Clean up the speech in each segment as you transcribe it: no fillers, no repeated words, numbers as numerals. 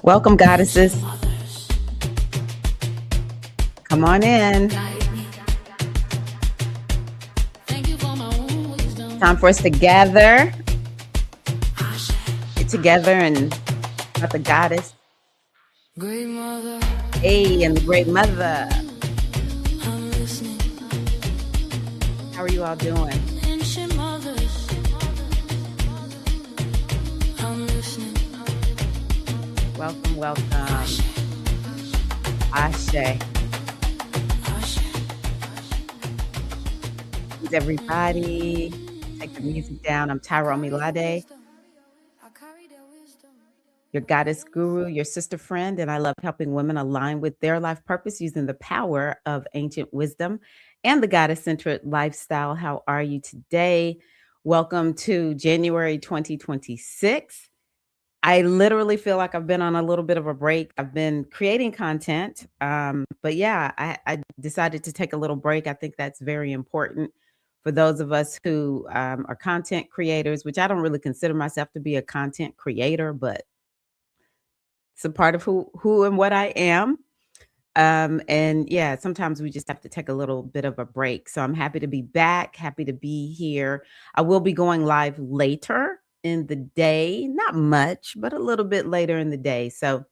Welcome, goddesses. Come on in. Time for us to gather, get together and about the goddess. Great mother. Hey, and the great mother. I'm listening. How are you all doing? Ancient mothers. I'm listening. Welcome, welcome. Ashe. Greetings, everybody. Take the music down. I'm Tirra-Omilade, your goddess guru, your sister friend, and I love helping women align with their life purpose using the power of ancient wisdom and the goddess-centered lifestyle. How are you today? Welcome to January 2026. I literally feel like I've been on a little bit of a break. I've been creating content, but yeah, I decided to take a little break. I think that's very important for those of us who are content creators, which I don't really consider myself to be a content creator, but it's a part of who and what I am. And yeah, sometimes we just have to take a little bit of a break. So I'm happy to be back, happy to be here. I will be going live later in the day, not much, but a little bit later in the day. So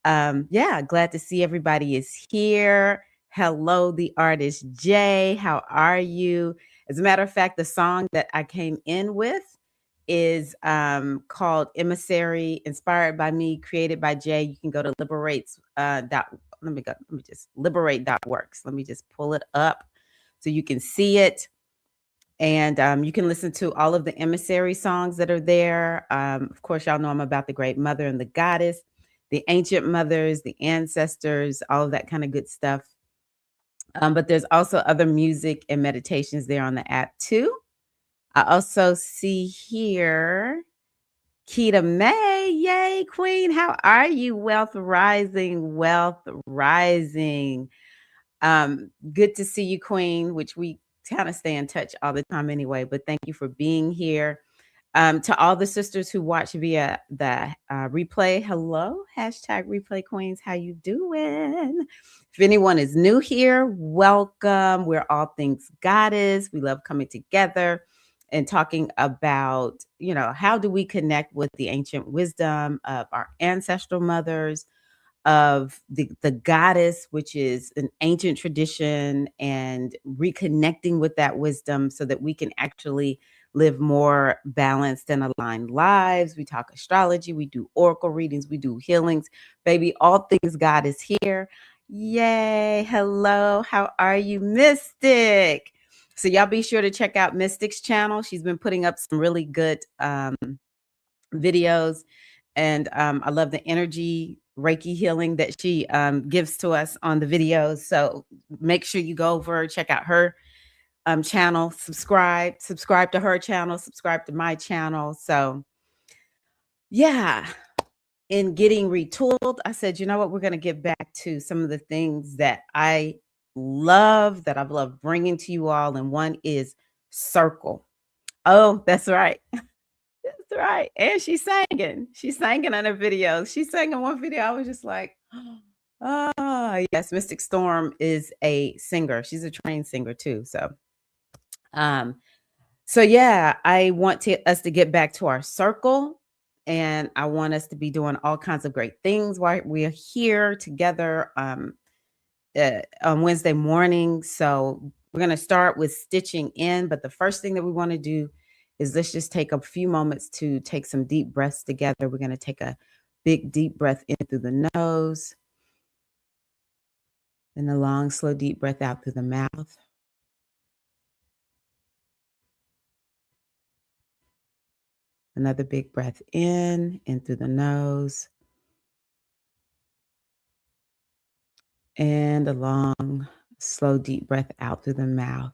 yeah, glad to see everybody is here. Hello, the artist Jay. How are you? As a matter of fact, the song that I came in with is called Emissary, inspired by me, created by Jay. You can go to liberates let me just liberate.works. Let me just pull it up so you can see it. And you can listen to all of the emissary songs that are there. Of course, y'all know I'm about the great mother and the goddess, the ancient mothers, the ancestors, all of that kind of good stuff. But there's also other music and meditations there on the app too. I also see here Keita May. Yay, Queen. How are you? Wealth rising, wealth rising. Good to see you, Queen, which we kind of stay in touch all the time anyway, but thank you for being here. To all the sisters who watch via the replay, hello, hashtag replay queens, how you doing? If anyone is new here, welcome. We're all things goddess. We love coming together and talking about, how do we connect with the ancient wisdom of our ancestral mothers, of the goddess, which is an ancient tradition, and reconnecting with that wisdom so that we can actually live more balanced and aligned lives. We talk astrology, we do oracle readings, we do healings. Baby, all things God is here. Yay. Hello. How are you, Mystic? So y'all be sure to check out Mystic's channel. She's been putting up some really good videos. And I love the energy Reiki healing that she gives to us on the videos. So make sure you go over, check out her channel, subscribe to her channel, subscribe to my channel. So yeah, in getting retooled, I said, you know what, we're going to get back to some of the things that I love, that I've loved bringing to you all. And one is circle. Oh, that's right. That's right. And she's singing. She's singing on her videos. She sang in one video. I was just like, oh, yes. Mystic Storm is a singer. She's a trained singer too. So yeah, I want us to get back to our circle, and I want us to be doing all kinds of great things while we're here together on Wednesday morning. So we're going to start with stitching in, but the first thing that we want to do is let's just take a few moments to take some deep breaths together. We're going to take a big deep breath in through the nose, and a long, slow, deep breath out through the mouth. Another big breath in through the nose, and a long, slow, deep breath out through the mouth.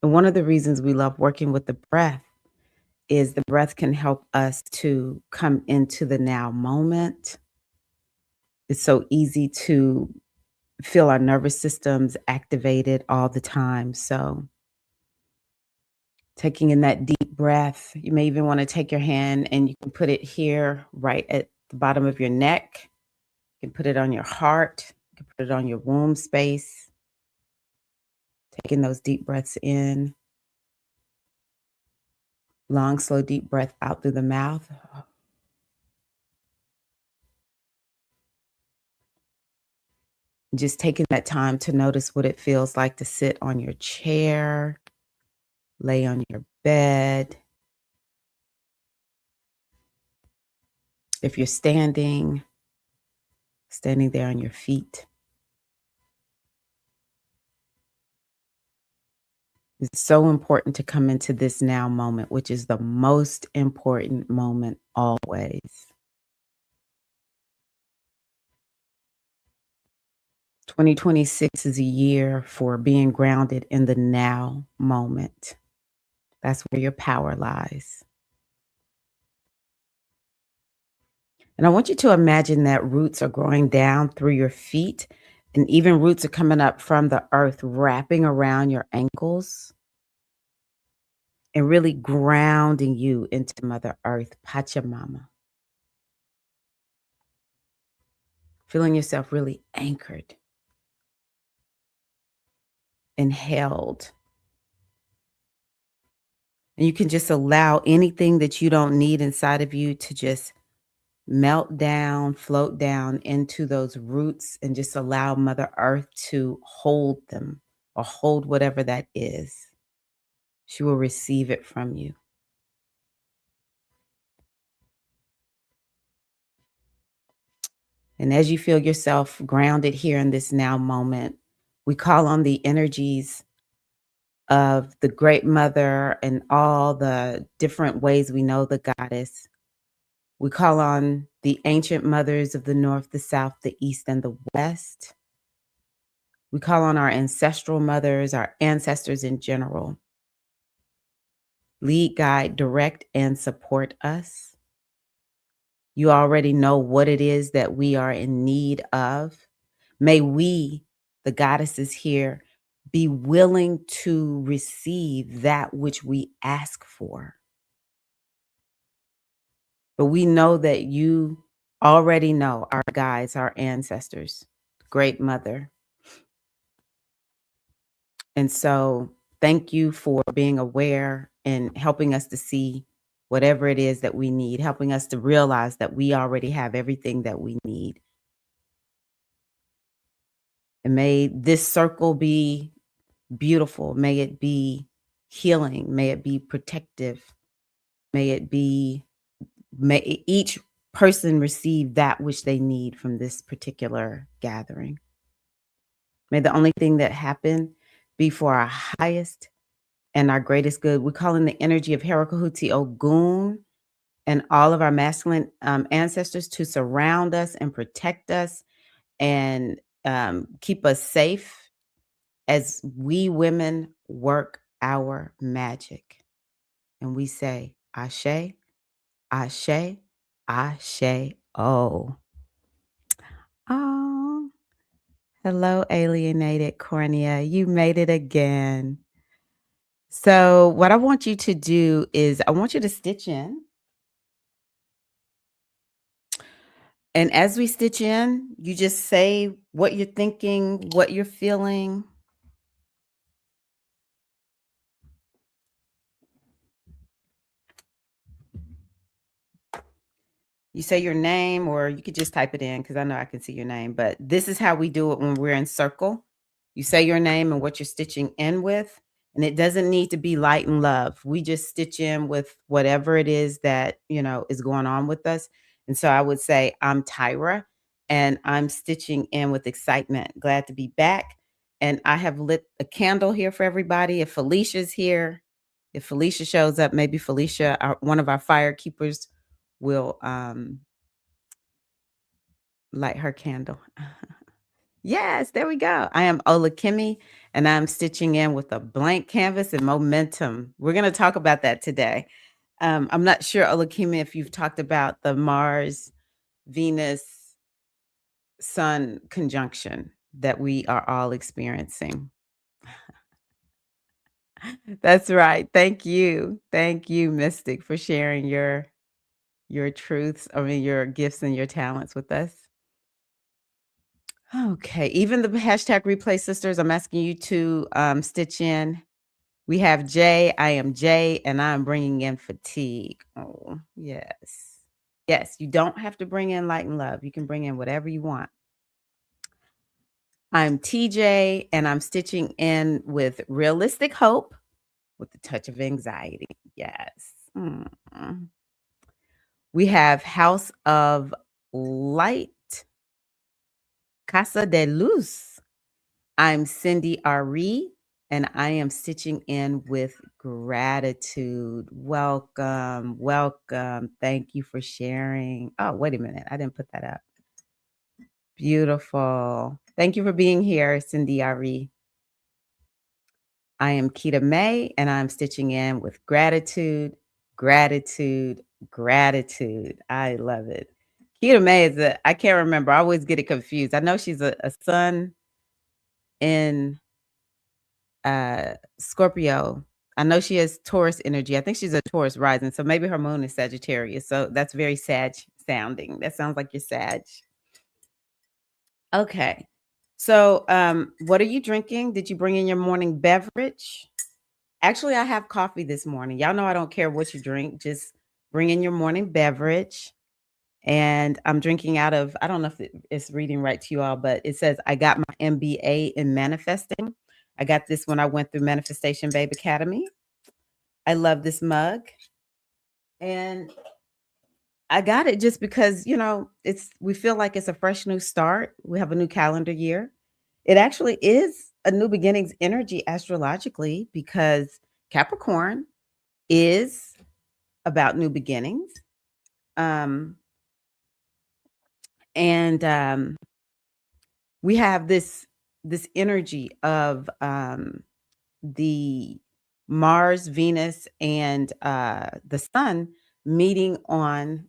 And one of the reasons we love working with the breath is the breath can help us to come into the now moment. It's so easy to feel our nervous systems activated all the time. So taking in that deep deep breath. You may even want to take your hand and you can put it here right at the bottom of your neck. You can put it on your heart. You can put it on your womb space. Taking those deep breaths in. Long, slow, deep breath out through the mouth. Just taking that time to notice what it feels like to sit on your chair, lay on your bed. If you're standing there on your feet. It's so important to come into this now moment, which is the most important moment always. 2026 is a year for being grounded in the now moment. That's where your power lies. And I want you to imagine that roots are growing down through your feet, and even roots are coming up from the earth, wrapping around your ankles and really grounding you into Mother Earth, Pachamama. Feeling yourself really anchored and held. And you can just allow anything that you don't need inside of you to just melt down, float down into those roots, and just allow Mother Earth to hold them or hold whatever that is. She will receive it from you. And as you feel yourself grounded here in this now moment, we call on the energies of the Great Mother and all the different ways we know the goddess. We call on the ancient mothers of the North, the South, the East, and the West. We call on our ancestral mothers, our ancestors in general. Lead, guide, direct, and support us. You already know what it is that we are in need of. May we, the goddesses here, be willing to receive that which we ask for. But we know that you already know our guides, our ancestors, Great Mother. And so thank you for being aware and helping us to see whatever it is that we need, helping us to realize that we already have everything that we need. And may this circle be beautiful. May it be healing. May it be protective. May each person receive that which they need from this particular gathering. May the only thing that happen be for our highest and our greatest good. We call in the energy of Herakahuti Ogun and all of our masculine ancestors to surround us and protect us and keep us safe as we women work our magic. And we say, Ashe, Ashe, Ashe, oh. Oh, hello, alienated cornea. You made it again. So what I want you to do is I want you to stitch in. And as we stitch in, you just say what you're thinking, what you're feeling. You say your name, or you could just type it in because I know I can see your name. But this is how we do it when we're in circle. You say your name and what you're stitching in with. And it doesn't need to be light and love. We just stitch in with whatever it is that, is going on with us. And so I would say, I'm Tyra, and I'm stitching in with excitement. Glad to be back. And I have lit a candle here for everybody. If Felicia's here, if Felicia shows up, maybe Felicia, one of our fire keepers, will light her candle. Yes, there we go. I am Alchemy, and I'm stitching in with a blank canvas and momentum. We're going to talk about that today. I'm not sure, Alchemy, if you've talked about the Mars, Venus, Sun conjunction that we are all experiencing. That's right. Thank you, Mystic, for sharing your truths, I mean, your gifts and your talents with us. Okay, even the hashtag replay sisters, I'm asking you to stitch in. We have Jay. I am Jay, and I'm bringing in fatigue. Oh, yes. Yes, you don't have to bring in light and love. You can bring in whatever you want. I'm TJ, and I'm stitching in with realistic hope with a touch of anxiety. Yes. We have House of Light, Casa de Luz. I'm Cindy Ari, and I am stitching in with gratitude. Welcome, welcome. Thank you for sharing. Oh, wait a minute. I didn't put that up. Beautiful. Thank you for being here, Cindy Ari. I am Keita May, and I'm stitching in with gratitude, gratitude, gratitude. I love it. Keita May is I can't remember. I always get it confused. I know she's a sun in Scorpio. I know she has Taurus energy. I think she's a Taurus rising. So maybe her moon is Sagittarius. So that's very Sag sounding. That sounds like you're Sag. Okay. So what are you drinking? Did you bring in your morning beverage? Actually, I have coffee this morning. Y'all know I don't care what you drink. Just bring in your morning beverage. And I'm drinking out of, I don't know if it's reading right to you all, but it says, I got my MBA in manifesting. I got this when I went through Manifestation Babe Academy. I love this mug. And I got it just because, we feel like it's a fresh new start. We have a new calendar year. It actually is a new beginnings energy astrologically because Capricorn is about new beginnings. And we have this energy of the Mars, Venus, and the Sun meeting on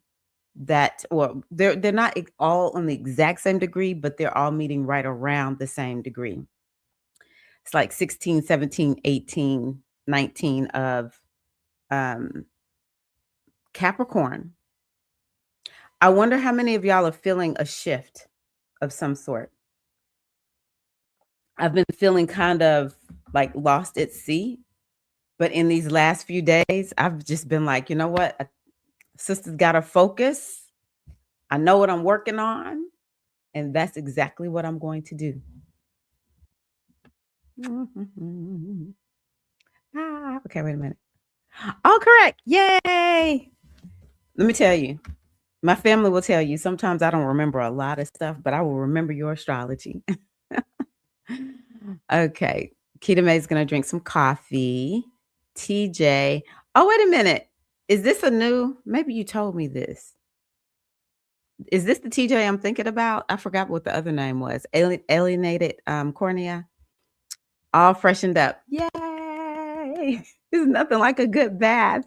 that, or they're not all on the exact same degree, but they're all meeting right around the same degree. It's like 16, 17, 18, 19 of Capricorn. I wonder how many of y'all are feeling a shift of some sort. I've been feeling kind of like lost at sea, but in these last few days, I've just been like, you know what? Sister's got to focus. I know what I'm working on, and that's exactly what I'm going to do. Okay, wait a minute. All correct. Yay. Let me tell you, my family will tell you sometimes I don't remember a lot of stuff, but I will remember your astrology. Okay. Keita May's going to drink some coffee. TJ. Oh, wait a minute. Is this a new? Maybe you told me this. Is this the TJ I'm thinking about? I forgot what the other name was. Alienated cornea. All freshened up. Yay. There's nothing like a good bath.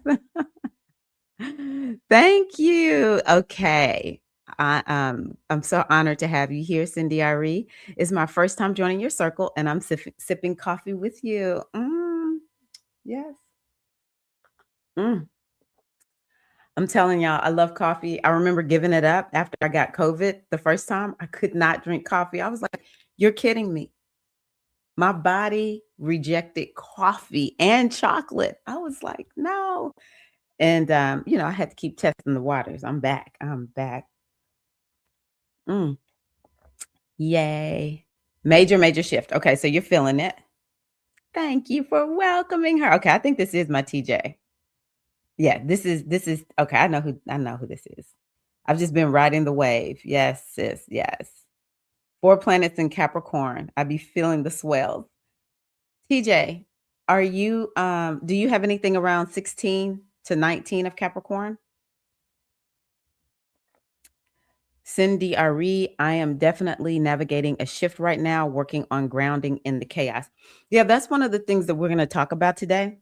Thank you. Okay. I'm so honored to have you here, Cindy Ari. It's my first time joining your circle, and I'm sipping coffee with you. Yes. I'm telling y'all, I love coffee. I remember giving it up after I got COVID the first time. I could not drink coffee. I was like, you're kidding me. My body rejected coffee and chocolate. I was like, no. And, I had to keep testing the waters. I'm back. Yay. Major, major shift. Okay, so you're feeling it. Thank you for welcoming her. Okay, I think this is my TJ. Yeah, this is okay. I know who this is. I've just been riding the wave. Yes, sis. Yes. 4 planets in Capricorn. I be feeling the swells. TJ, are you do you have anything around 16 to 19 of Capricorn? Cindy Ari, I am definitely navigating a shift right now, working on grounding in the chaos. Yeah, that's one of the things that we're going to talk about today.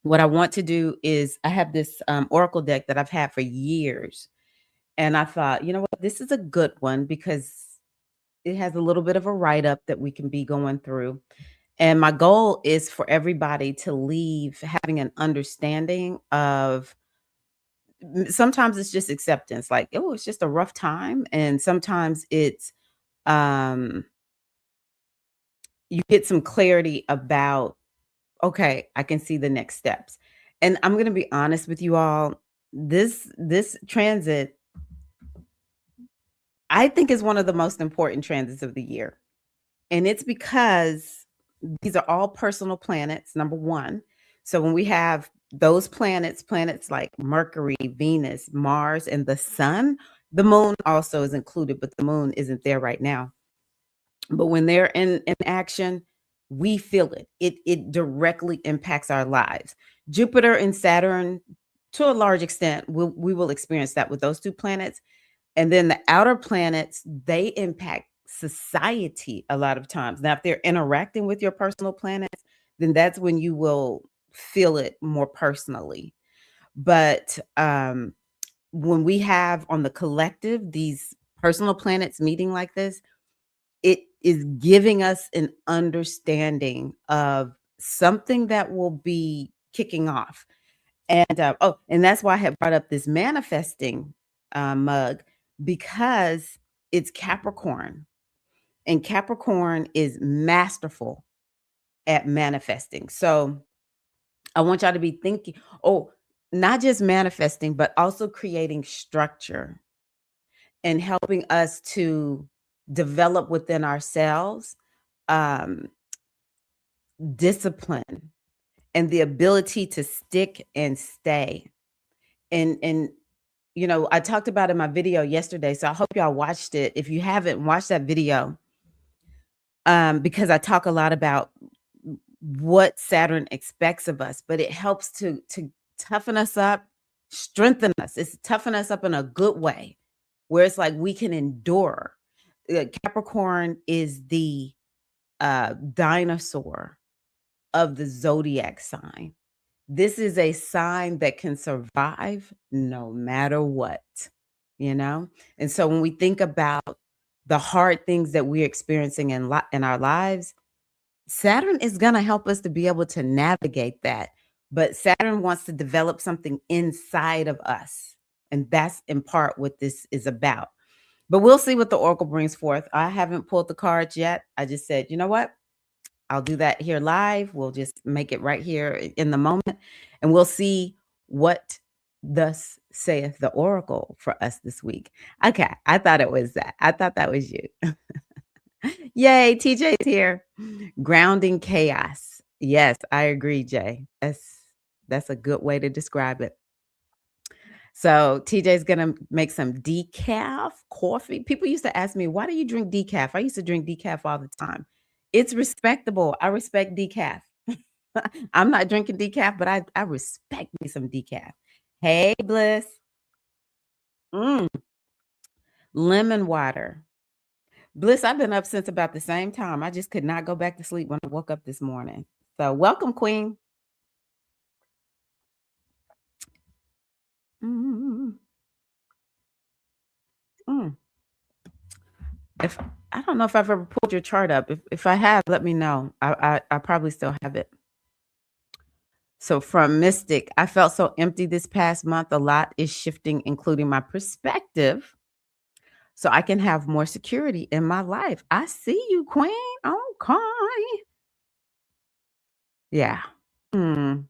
What I want to do is I have this Oracle deck that I've had for years. And I thought, you know what, this is a good one because it has a little bit of a write-up that we can be going through. And my goal is for everybody to leave having an understanding of sometimes it's just acceptance, like, oh, it's just a rough time. And sometimes it's um you get some clarity about, okay, I can see the next steps. And I'm gonna be honest with you all, this transit, I think is one of the most important transits of the year. And it's because these are all personal planets, number one. So when we have those planets like Mercury, Venus, Mars, and the sun, the moon also is included, but the moon isn't there right now. But when they're in action, we feel it. It directly impacts our lives. Jupiter and Saturn, to a large extent, we will experience that with those two planets. And then the outer planets, they impact society a lot of times. Now, if they're interacting with your personal planets, then that's when you will feel it more personally. But when we have on the collective these personal planets meeting like this, it is giving us an understanding of something that will be kicking off. And and that's why I have brought up this manifesting mug, because it's Capricorn, and Capricorn is masterful at manifesting. So I want y'all to be thinking, oh, not just manifesting, but also creating structure and helping us to develop within ourselves um, discipline and the ability to stick and stay. And I talked about in my video yesterday, so I hope y'all watched it. If you haven't watched that video, because I talk a lot about what Saturn expects of us, but it helps to toughen us up, strengthen us. It's toughen us up in a good way, where it's like we can endure. Capricorn is the dinosaur of the zodiac sign. This is a sign that can survive no matter what, you know? And so when we think about the hard things that we're experiencing in our lives, Saturn is going to help us to be able to navigate that. But Saturn wants to develop something inside of us. And that's in part what this is about. But we'll see what the Oracle brings forth. I haven't pulled the cards yet. I just said, you know what? I'll do that here live. We'll just make it right here in the moment, and we'll see what thus saith the Oracle for us this week. Okay, I thought it was that. I thought that was you. Yay, TJ's here. Grounding chaos. Yes, I agree, Jay. That's a good way to describe it. So TJ's gonna make some decaf coffee. People used to ask me, why do you drink decaf? I used to drink decaf all the time. It's respectable. I respect decaf. I'm not drinking decaf, but I respect me some decaf. Hey, Bliss. Mm, lemon water. Bliss, I've been up since about the same time. I just could not go back to sleep when I woke up this morning. So welcome, Queen. Mm, mm. If I don't know if I've ever pulled your chart up. If I have, let me know. I probably still have it. So from Mystic, I felt so empty this past month. A lot is shifting, including my perspective, so I can have more security in my life. I see you, Queen. Okay. Yeah. Mm.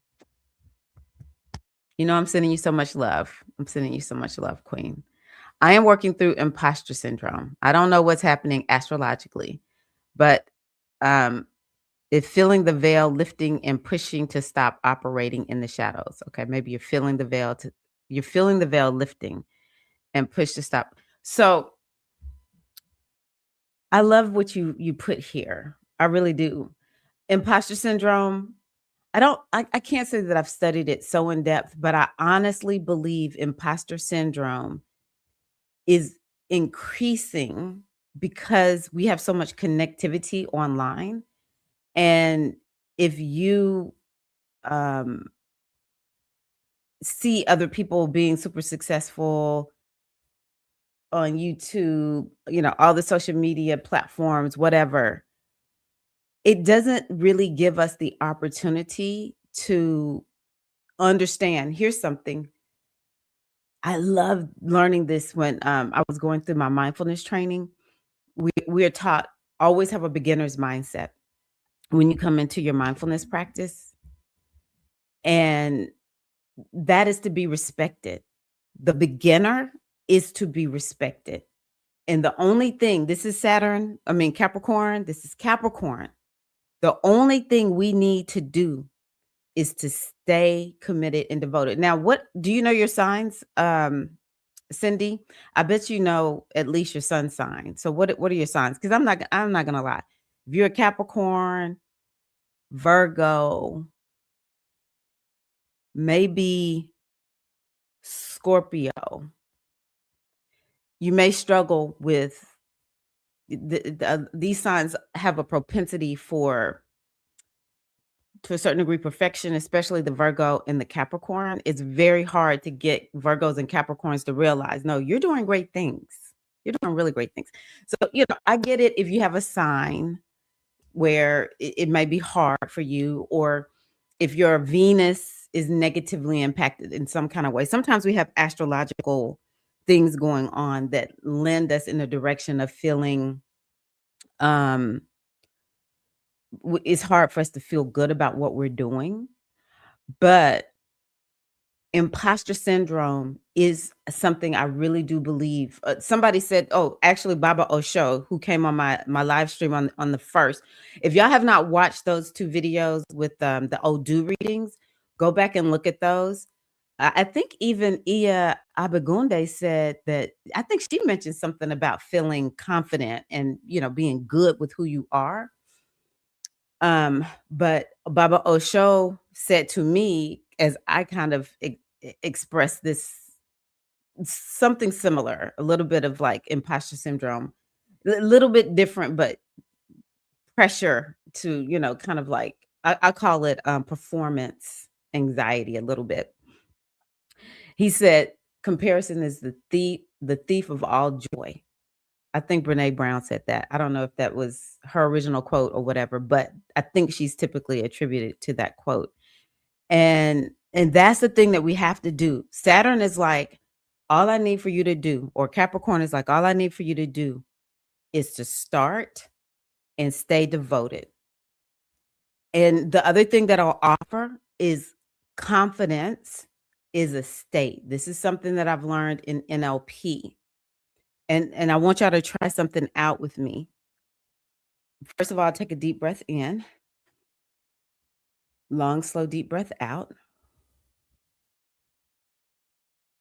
I'm sending you so much love. I'm sending you so much love, Queen. I am working through imposter syndrome. I don't know what's happening astrologically, but if feeling the veil lifting and pushing to stop operating in the shadows. Okay, maybe you're feeling the veil lifting and push to stop. So I love what you put here. I really do. Imposter syndrome. I can't say that I've studied it so in depth, but I honestly believe imposter syndrome is increasing because we have so much connectivity online. And if you um, see other people being super successful on YouTube, all the social media platforms, whatever, it doesn't really give us the opportunity to understand. Here's something. I love learning this when I was going through my mindfulness training. We are taught always have a beginner's mindset when you come into your mindfulness practice, and that is to be respected. The beginner is to be respected. And the only thing, this is Capricorn, this is Capricorn. The only thing we need to do is to stay committed and devoted. Now, what do you know your signs, Cindy? I bet you know at least your sun sign. So what are your signs? Because I'm not gonna lie. If you're a Capricorn, Virgo, maybe Scorpio, you may struggle with these signs have a propensity for, to a certain degree, perfection, especially the Virgo and the Capricorn. It's very hard to get Virgos and Capricorns to realize, no, you're doing great things. You're doing really great things. So, I get it if you have a sign where it may be hard for you, or if your Venus is negatively impacted in some kind of way. Sometimes we have astrological things going on that lend us in the direction of feeling um it's hard for us to feel good about what we're doing. But imposter syndrome is something I really do believe. Somebody said, oh, actually, Baba Osho, who came on my live stream on the first. If y'all have not watched those two videos with the Odu readings, go back and look at those. I think even Iya Abegunde said that. I think she mentioned something about feeling confident and being good with who you are. But Baba Osho said to me, as I kind of expressed this, something similar, a little bit of like imposter syndrome, a little bit different, but pressure to, kind of like, I call it performance anxiety a little bit. He said, comparison is the thief of all joy. I think Brene Brown said that. I don't know if that was her original quote or whatever, but I think she's typically attributed to that quote. And that's the thing that we have to do. Saturn is like, all I need for you to do, or Capricorn is like, all I need for you to do is to start and stay devoted. And the other thing that I'll offer is confidence is a state. This is something that I've learned in NLP. And I want y'all to try something out with me. First of all, take a deep breath in. Long, slow, deep breath out.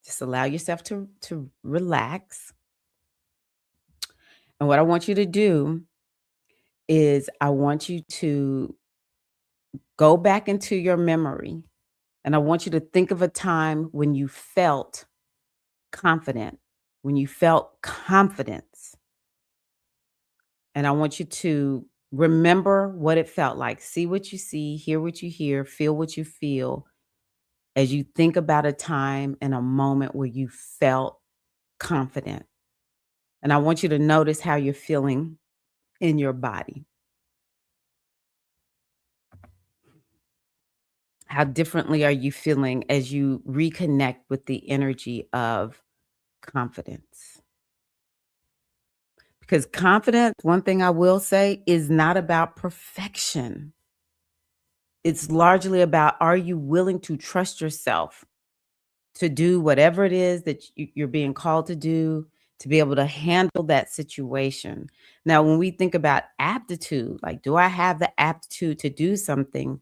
Just allow yourself to relax. And what I want you to do is I want you to go back into your memory, and I want you to think of a time when you felt confident, when you felt confidence. And I want you to remember what it felt like. See what you see, hear what you hear, feel what you feel as you think about a time and a moment where you felt confident. And I want you to notice how you're feeling in your body. How differently are you feeling as you reconnect with the energy of confidence? Because confidence, one thing I will say, is not about perfection. It's largely about, are you willing to trust yourself to do whatever it is that you're being called to do, to be able to handle that situation? Now, when we think about aptitude, like, do I have the aptitude to do something?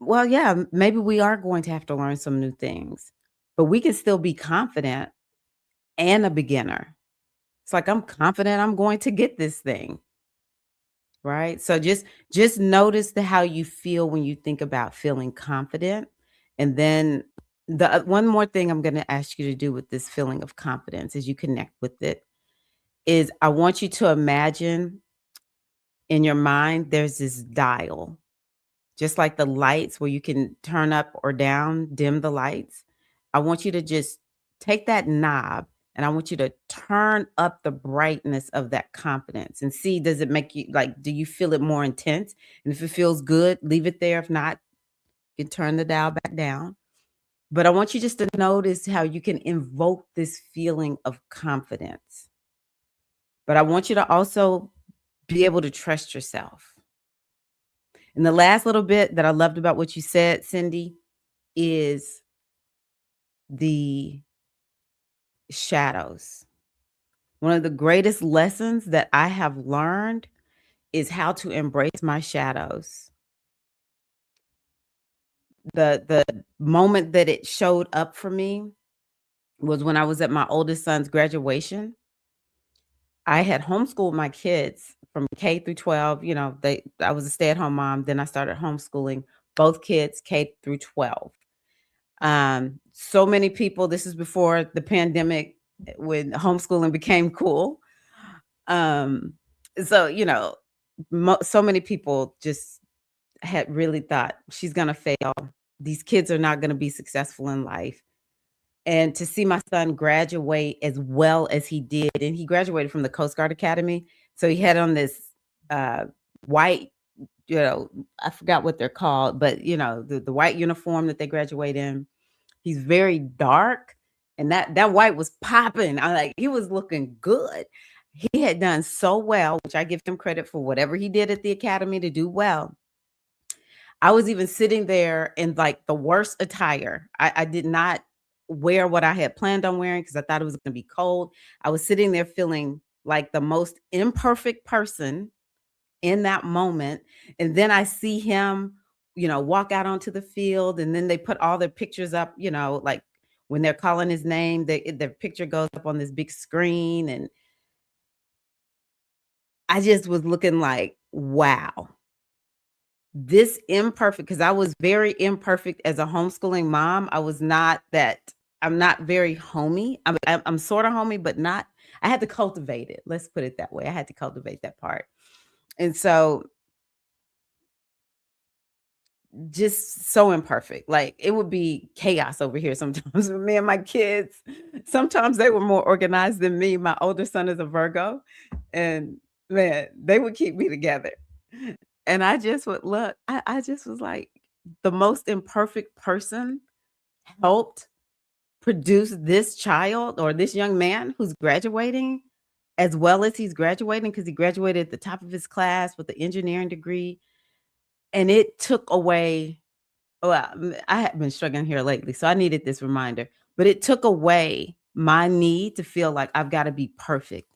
Well, yeah, maybe we are going to have to learn some new things, but we can still be confident and a beginner. It's like, I'm confident I'm going to get this thing, right? So just notice how you feel when you think about feeling confident. And then the one more thing I'm going to ask you to do with this feeling of confidence as you connect with it is, I want you to imagine in your mind there's this dial. Just like the lights where you can turn up or down, dim the lights. I want you to just take that knob, And I want you to turn up the brightness of that confidence and see, does it make you like, do you feel it more intense? And if it feels good, leave it there. If not, you can turn the dial back down. But I want you just to notice how you can invoke this feeling of confidence. But I want you to also be able to trust yourself. And the last little bit that I loved about what you said, Cindy, is the shadows. One of the greatest lessons that I have learned is how to embrace my shadows. The moment that it showed up for me was when I was at my oldest son's graduation. I had homeschooled my kids from K through 12. I was a stay-at-home mom. Then I started homeschooling both kids K through 12. So many people, this is before the pandemic when homeschooling became cool. Um, so, so many people just had really thought she's going to fail. These kids are not going to be successful in life. And to see my son graduate as well as he did, and he graduated from the Coast Guard Academy. So he had on this white, I forgot what they're called, but the white uniform that they graduate in. He's very dark, and that white was popping. I like he was looking good. He had done so well, which I give him credit for whatever he did at the academy to do well. I was even sitting there in like the worst attire. I did not wear what I had planned on wearing because I thought it was going to be cold. I was sitting there feeling like the most imperfect person in that moment. And then I see him, walk out onto the field, and then they put all their pictures up, like when they're calling his name, the picture goes up on this big screen. And I just was looking like, wow, this imperfect, because I was very imperfect as a homeschooling mom. I'm not very homey. I'm sort of homey, but not, I had to cultivate it. Let's put it that way. I had to cultivate that part. And so just so imperfect. Like it would be chaos over here sometimes with me and my kids. Sometimes they were more organized than me. My older son is a Virgo, and man, they would keep me together. And I just would look, I just was like, the most imperfect person helped produce this child or this young man who's graduating as well as he's graduating, because he graduated at the top of his class with an engineering degree. And it took away, well, I have been struggling here lately, so I needed this reminder, but it took away my need to feel like I've got to be perfect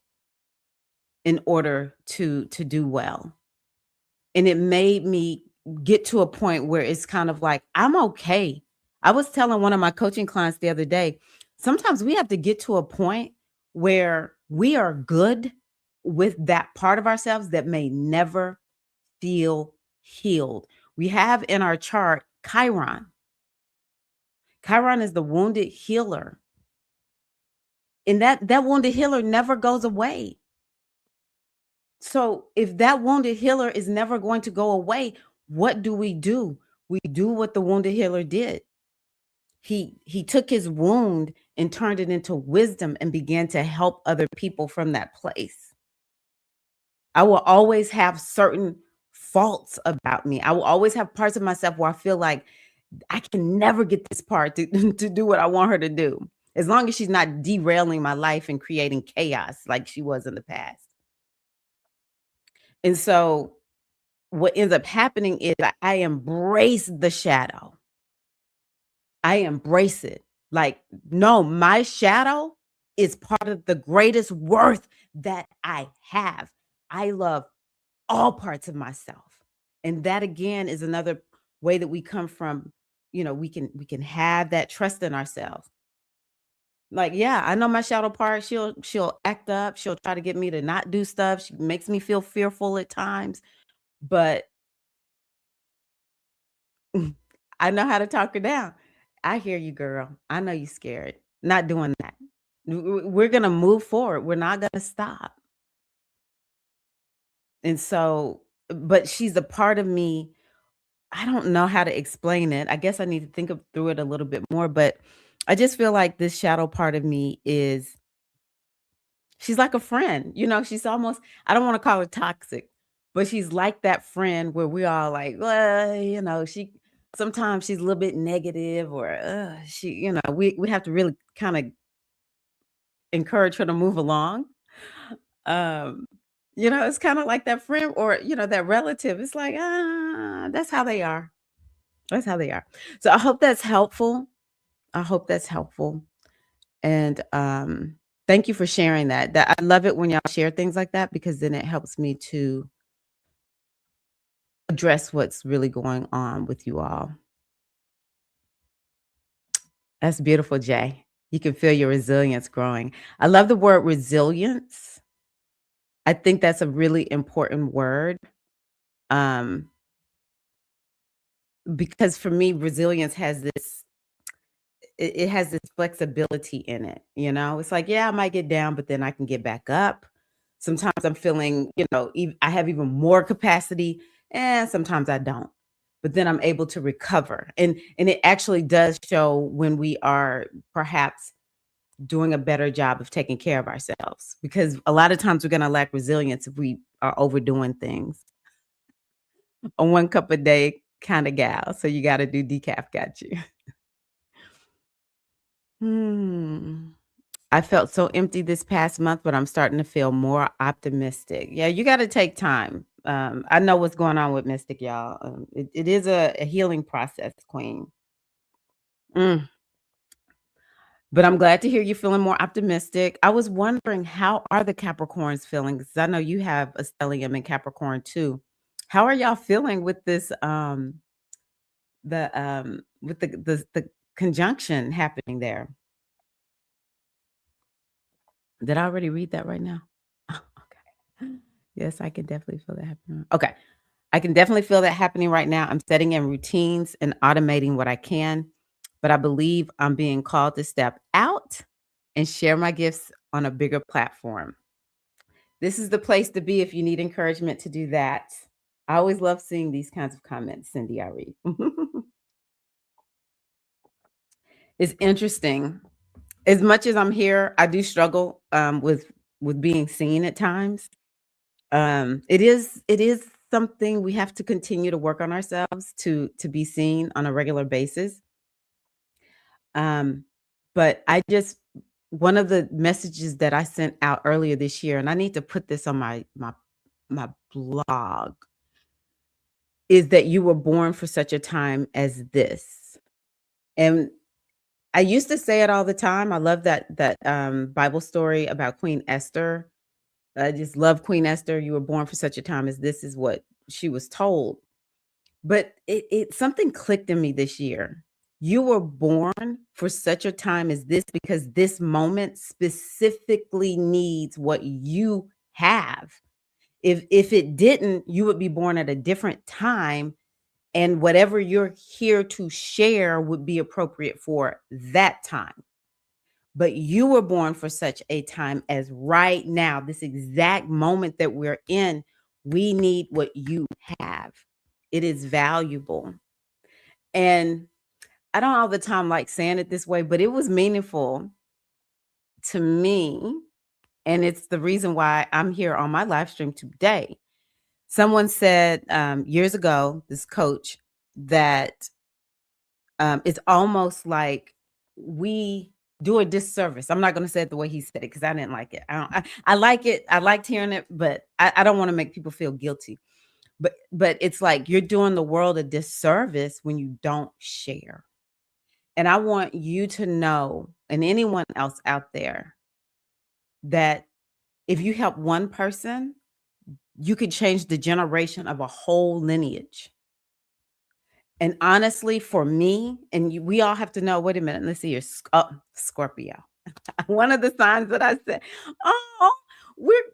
in order to do well. And it made me get to a point where it's kind of like, I'm okay. I was telling one of my coaching clients the other day, sometimes we have to get to a point where we are good with that part of ourselves that may never feel healed. We have in our chart Chiron. Chiron is the wounded healer. And that wounded healer never goes away. So if that wounded healer is never going to go away, what do? We do what the wounded healer did. He took his wound and turned it into wisdom and began to help other people from that place. I will always have certain faults about me. I will always have parts of myself where I feel like I can never get this part to, to do what I want her to do, as long as she's not derailing my life and creating chaos like she was in the past. And so what ends up happening is I embrace the shadow. I embrace it. Like, no, my shadow is part of the greatest worth that I have. I love all parts of myself. And that again is another way that we come from, we can have that trust in ourselves. Like, yeah, I know my shadow part. She'll act up. She'll try to get me to not do stuff. She makes me feel fearful at times, but I know how to talk her down. I hear you, girl. I know you scared. Not doing that. We're going to move forward. We're not going to stop. And so, but she's a part of me. I don't know how to explain it. I guess I need to think through it a little bit more, but I just feel like this shadow part of me is She's like a friend, she's almost, I don't want to call her toxic, but she's like that friend where we all like, well, she sometimes she's a little bit negative or she, we have to really kind of encourage her to move along. Um, it's kind of like that friend or, that relative. It's like, that's how they are. That's how they are. So I hope that's helpful. I hope that's helpful. And thank you for sharing that. I love it when y'all share things like that because then it helps me to address what's really going on with you all. That's beautiful, Jay. You can feel your resilience growing. I love the word resilience. I think that's a really important word. Because for me, resilience has it has this flexibility in it. It's like, yeah, I might get down, but then I can get back up. Sometimes I'm feeling, I have even more capacity, and sometimes I don't. But then I'm able to recover. And it actually does show when we are perhaps doing a better job of taking care of ourselves. Because a lot of times we're going to lack resilience if we are overdoing things. A 1 cup a day kind of gal. So you got to do decaf, got you. I felt so empty this past month, but I'm starting to feel more optimistic. Yeah, you got to take time. I know what's going on with Mystic, y'all. It is a healing process, Queen. Mm. But I'm glad to hear you feeling more optimistic. I was wondering, how are the Capricorns feeling? Because I know you have a stellium in Capricorn too. How are y'all feeling with this? With the conjunction happening there. Did I already read that right now? Okay. Yes, I can definitely feel that happening. Okay. I can definitely feel that happening right now. I'm setting in routines and automating what I can, but I believe I'm being called to step out and share my gifts on a bigger platform. This is the place to be if you need encouragement to do that. I always love seeing these kinds of comments, Cindy. I read. It's interesting. As much as I'm here, I do struggle with being seen at times. It is something we have to continue to work on ourselves to be seen on a regular basis. But I just, one of the messages that I sent out earlier this year, and I need to put this on my blog, is that you were born for such a time as this. And I used to say it all the time. I love that Bible story about Queen Esther. I just love Queen Esther. You were born for such a time as this is what she was told. But it something clicked in me this year. You were born for such a time as this because this moment specifically needs what you have. If it didn't, you would be born at a different time, and whatever you're here to share would be appropriate for that time. But you were born for such a time as right now, this exact moment that we're in. We need what you have. It is valuable. And I don't all the time like saying it this way, but it was meaningful to me. And it's the reason why I'm here on my live stream today. Someone said years ago, this coach, that it's almost like we do a disservice. I'm not going to say it the way he said it because I didn't like it. I like it. I liked hearing it, but I don't want to make people feel guilty. But it's like you're doing the world a disservice when you don't share. And I want you to know, and anyone else out there, that if you help one person, you could change the generation of a whole lineage. And honestly, for me, and we all have to know, wait a minute, let's see here. Scorpio. One of the signs that I said, oh, we're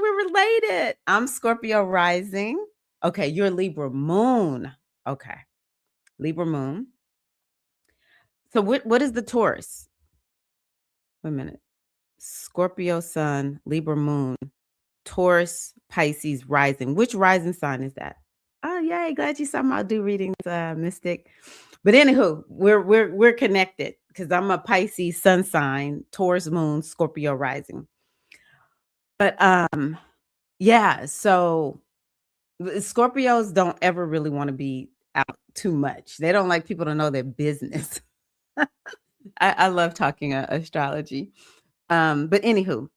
related. I'm Scorpio rising. Okay, you're Libra moon. Okay. Libra moon. So what is the Taurus? Wait a minute. Scorpio sun, Libra moon, Taurus, Pisces rising. Which rising sign is that? Oh, yay! Glad you saw my do readings, Mystic. But anywho, we're connected because I'm a Pisces sun sign, Taurus moon, Scorpio rising. But yeah, so Scorpios don't ever really want to be out too much. They don't like people to know their business. I love talking astrology. But anywho,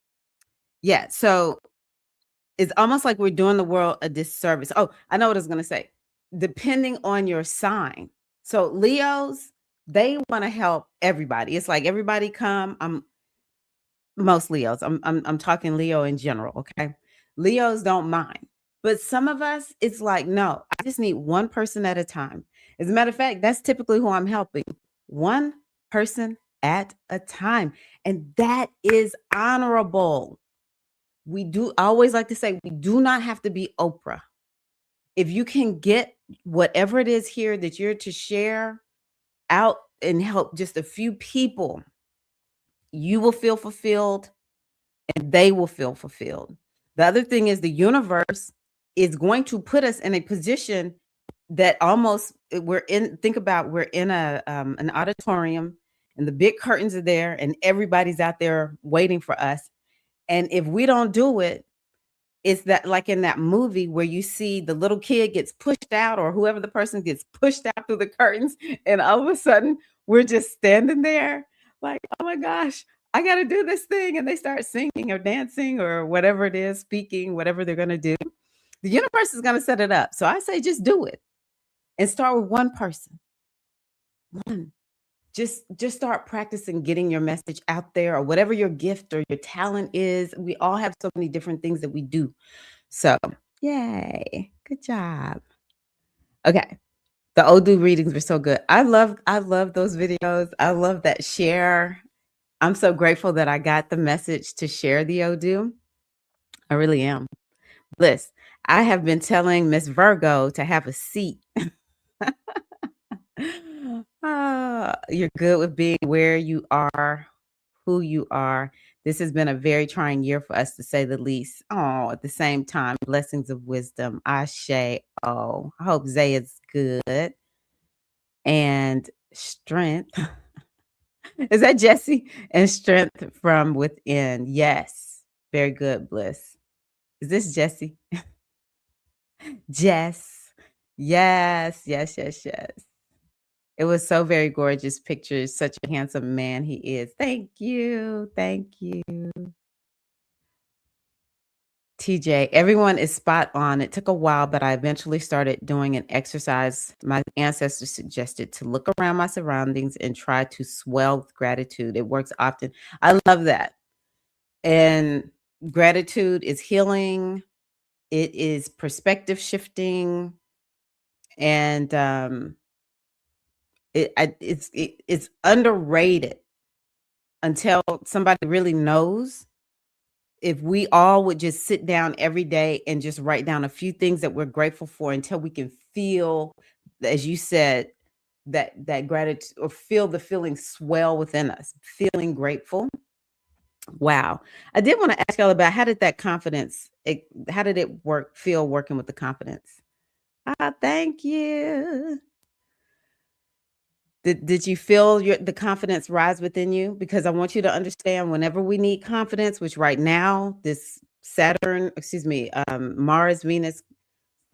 yeah, so it's almost like we're doing the world a disservice. Oh, I know what I was gonna say. Depending on your sign. So Leos, they want to help everybody. It's like everybody come. Most Leos. I'm talking Leo in general, okay? Leos don't mind. But some of us, it's like, no, I just need one person at a time. As a matter of fact, that's typically who I'm helping. One person at a time. And that is honorable. We do I always like to say we do not have to be Oprah. If you can get whatever it is here that you're to share out and help just a few people, you will feel fulfilled and they will feel fulfilled. The other thing is the universe is going to put us in a position that almost we're in. Think about we're in an auditorium and the big curtains are there and everybody's out there waiting for us. And if we don't do it, it's that like in that movie where you see the little kid gets pushed out or whoever the person gets pushed out through the curtains, and all of a sudden we're just standing there like, oh my gosh, I got to do this thing. And they start singing or dancing or whatever it is, speaking, whatever they're going to do. The universe is going to set it up. So I say just do it and start with one person. One. Just start practicing getting your message out there or whatever your gift or your talent is. We all have so many different things that we do. So, yay. Good job. Okay. The Odu readings were so good. I love those videos. I love that share. I'm so grateful that I got the message to share the Odu. I really am. Bliss. I have been telling Miss Virgo to have a seat. You're good with being where you are, who you are. This has been a very trying year for us, to say the least. Oh, at the same time, blessings of wisdom. Ashe. Oh, I hope Zay is good. And strength. Is that Jesse? And strength from within. Yes. Very good, Bliss. Is this Jesse? Jess. Yes, yes, yes, yes. It was so very gorgeous pictures. Such a handsome man he is. Thank you. Thank you. TJ, everyone is spot on. It took a while, but I eventually started doing an exercise my ancestors suggested to look around my surroundings and try to swell with gratitude. It works often. I love that. And gratitude is healing. It is perspective shifting. And it's underrated until somebody really knows. If we all would just sit down every day and just write down a few things that we're grateful for until we can feel, as you said, that gratitude, or feel the feeling swell within us, feeling grateful. Wow. I did want to ask y'all about how did that confidence, how did it feel working with the confidence? Thank you. Did you feel the confidence rise within you? Because I want you to understand, whenever we need confidence, which right now, this Mars, Venus,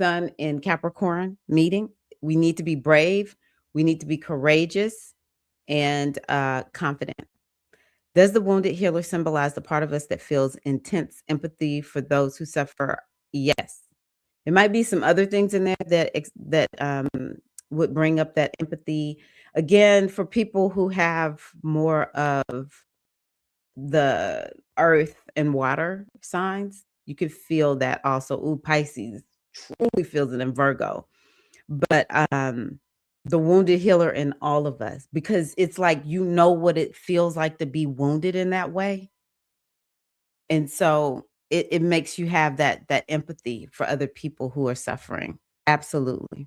Sun in Capricorn meeting, we need to be brave. We need to be courageous and confident. Does the wounded healer symbolize the part of us that feels intense empathy for those who suffer? Yes. There might be some other things in there that would bring up that empathy. Again, for people who have more of the earth and water signs, you could feel that also. Ooh, Pisces truly feels it in Virgo. But the wounded healer in all of us, because it's like, you know what it feels like to be wounded in that way. And so it makes you have that empathy for other people who are suffering. Absolutely.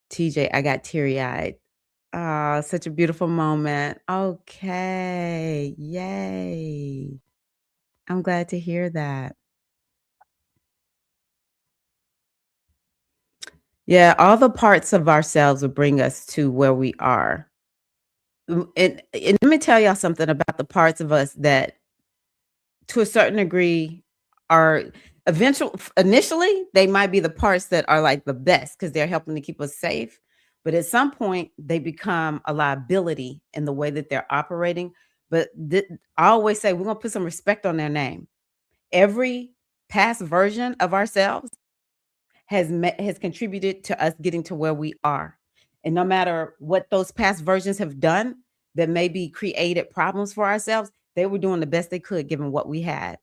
TJ, I got teary-eyed. Oh, such a beautiful moment. Okay. Yay. I'm glad to hear that. Yeah, all the parts of ourselves will bring us to where we are. And let me tell y'all something about the parts of us that to a certain degree, are initially they might be the parts that are like the best because they're helping to keep us safe. But at some point, they become a liability in the way that they're operating. But I always say we're gonna put some respect on their name. Every past version of ourselves has contributed to us getting to where we are. And no matter what those past versions have done that maybe created problems for ourselves, they were doing the best they could given what we had,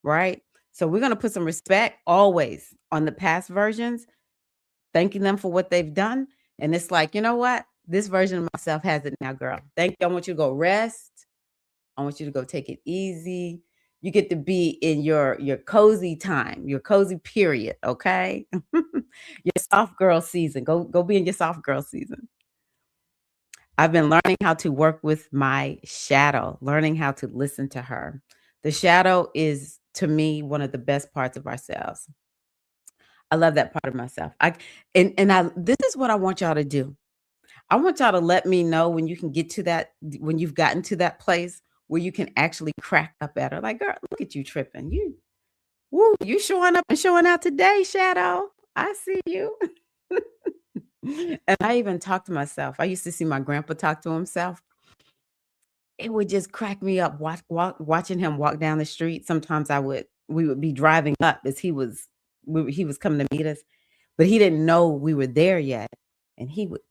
right? So we're going to put some respect always on the past versions, thanking them for what they've done. And it's like, you know what? This version of myself has it now, girl. Thank you. I want you to go rest. I want you to go take it easy. You get to be in your cozy time, your cozy period, okay? Your soft girl season. Go be in your soft girl season. I've been learning how to work with my shadow, learning how to listen to her. The shadow is to me one of the best parts of ourselves. I love that part of myself. I this is what I want y'all to do. I want y'all to let me know when you can get to that, when you've gotten to that place where you can actually crack up at her. Like, girl, look at you tripping. You showing up and showing out today, Shadow. I see you. And I even talk to myself. I used to see my grandpa talk to himself. It would just crack me up watching him walk down the street. Sometimes we would be driving up as he was coming to meet us, but he didn't know we were there yet. And he would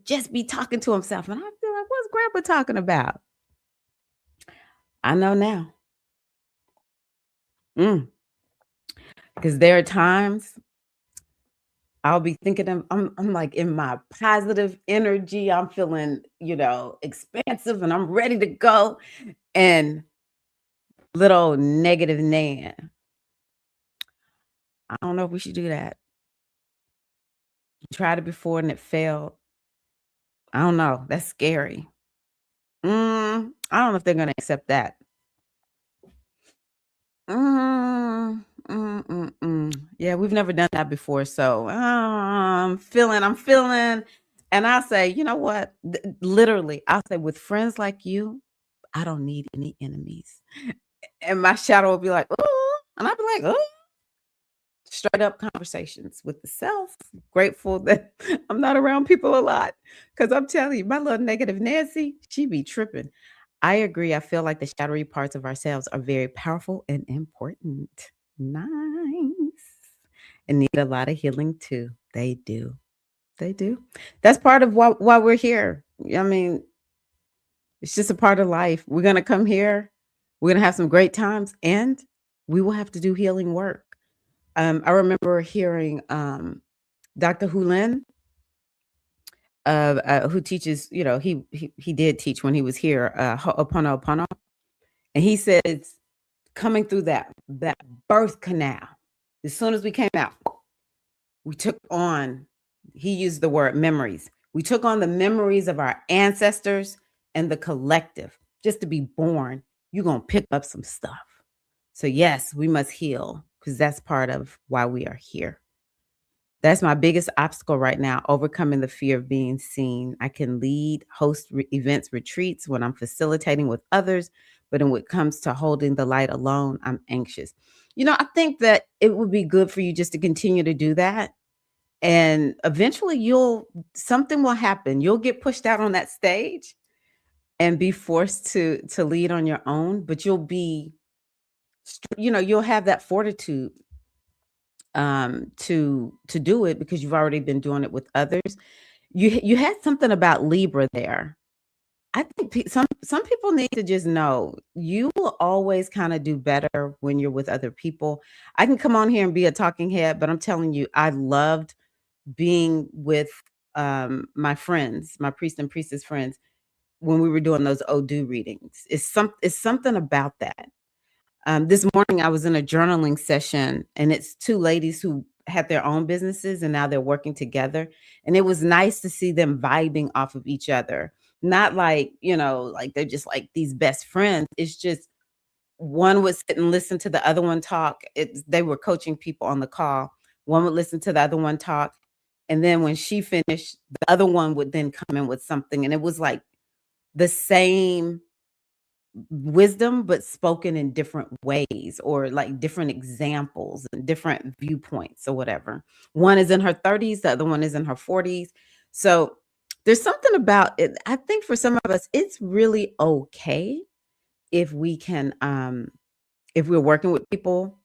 just be talking to himself. And I'd be like, what's grandpa talking about? I know now. Because there are times I'll be thinking I'm like in my positive energy. I'm feeling, expansive and I'm ready to go. And little negative Nan. I don't know if we should do that. Tried it before and it failed. I don't know. That's scary. I don't know if they're gonna accept that. Yeah, we've never done that before. So I'm feeling, and I'll say, you know what? Literally, I'll say, with friends like you, I don't need any enemies. And my shadow will be like, oh, and I'll be like, oh. Straight up conversations with the self. Grateful that I'm not around people a lot. Cause I'm telling you, my little negative Nancy, she be tripping. I agree. I feel like the shadowy parts of ourselves are very powerful and important. Nice. And need a lot of healing too. They do. They do. That's part of why we're here. I mean, it's just a part of life. We're going to come here. We're going to have some great times and we will have to do healing work. I remember hearing Dr. Hulin, who teaches, he did teach when he was here, Ho'oponopono. And he said it's coming through that birth canal. As soon as we came out, we took on, he used the word memories. We took on the memories of our ancestors and the collective. Just to be born, you're going to pick up some stuff. So yes, we must heal because that's part of why we are here. That's my biggest obstacle right now, overcoming the fear of being seen. I can lead, host events, retreats when I'm facilitating with others, but when it comes to holding the light alone, I'm anxious. I think that it would be good for you just to continue to do that. And eventually something will happen. You'll get pushed out on that stage and be forced to lead on your own, but you'll have that fortitude to do it because you've already been doing it with others. You had something about Libra there. I think some people need to just know you will always kind of do better when you're with other people. I can come on here and be a talking head, but I'm telling you, I loved being with my friends, my priest and priestess friends, when we were doing those Odu readings. It's something about that. This morning I was in a journaling session and it's two ladies who had their own businesses and now they're working together. And it was nice to see them vibing off of each other. Not like, like they're just like these best friends. It's just one would sit and listen to the other one talk. They were coaching people on the call. One would listen to the other one talk. And then when she finished, the other one would then come in with something. And it was like the same wisdom, but spoken in different ways or like different examples and different viewpoints or whatever. One is in her 30s, the other one is in her 40s. So there's something about it. I think for some of us, it's really okay if we can, if we're working with people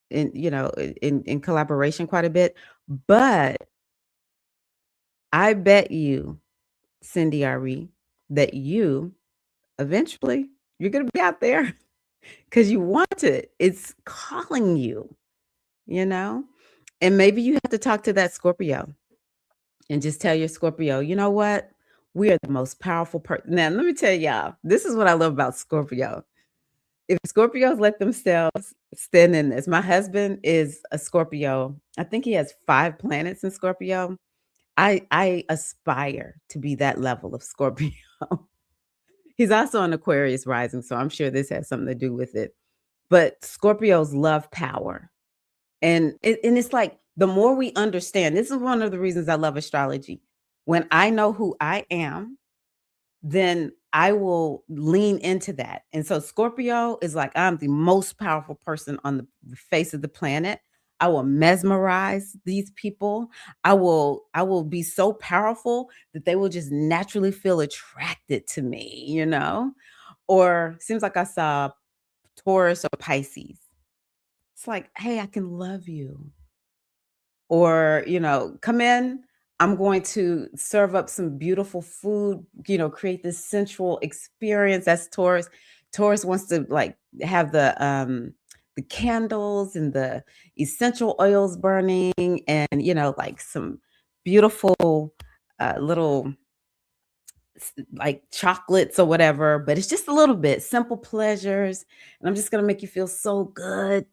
in, in collaboration quite a bit. But I bet you, Cindy Ari, that you eventually you're gonna be out there because you want it. It's calling you, you know? And maybe you have to talk to that Scorpio and just tell your Scorpio, you know what? We are the most powerful person. Now, let me tell y'all, this is what I love about Scorpio. If Scorpios let themselves stand in this, my husband is a Scorpio. I think he has 5 planets in Scorpio. I aspire to be that level of Scorpio. He's also an Aquarius rising, so I'm sure this has something to do with it. But Scorpios love power. And it's like the more we understand, this is one of the reasons I love astrology. When I know who I am, then I will lean into that. And so Scorpio is like, I'm the most powerful person on the face of the planet. I will mesmerize these people. I will be so powerful that they will just naturally feel attracted to me, Or seems like I saw Taurus or Pisces. It's like, hey, I can love you. Or, come in. I'm going to serve up some beautiful food, create this sensual experience. That's Taurus. Taurus wants to like have the candles and the essential oils burning and like some beautiful little like chocolates or whatever, but it's just a little bit simple pleasures. And I'm just going to make you feel so good.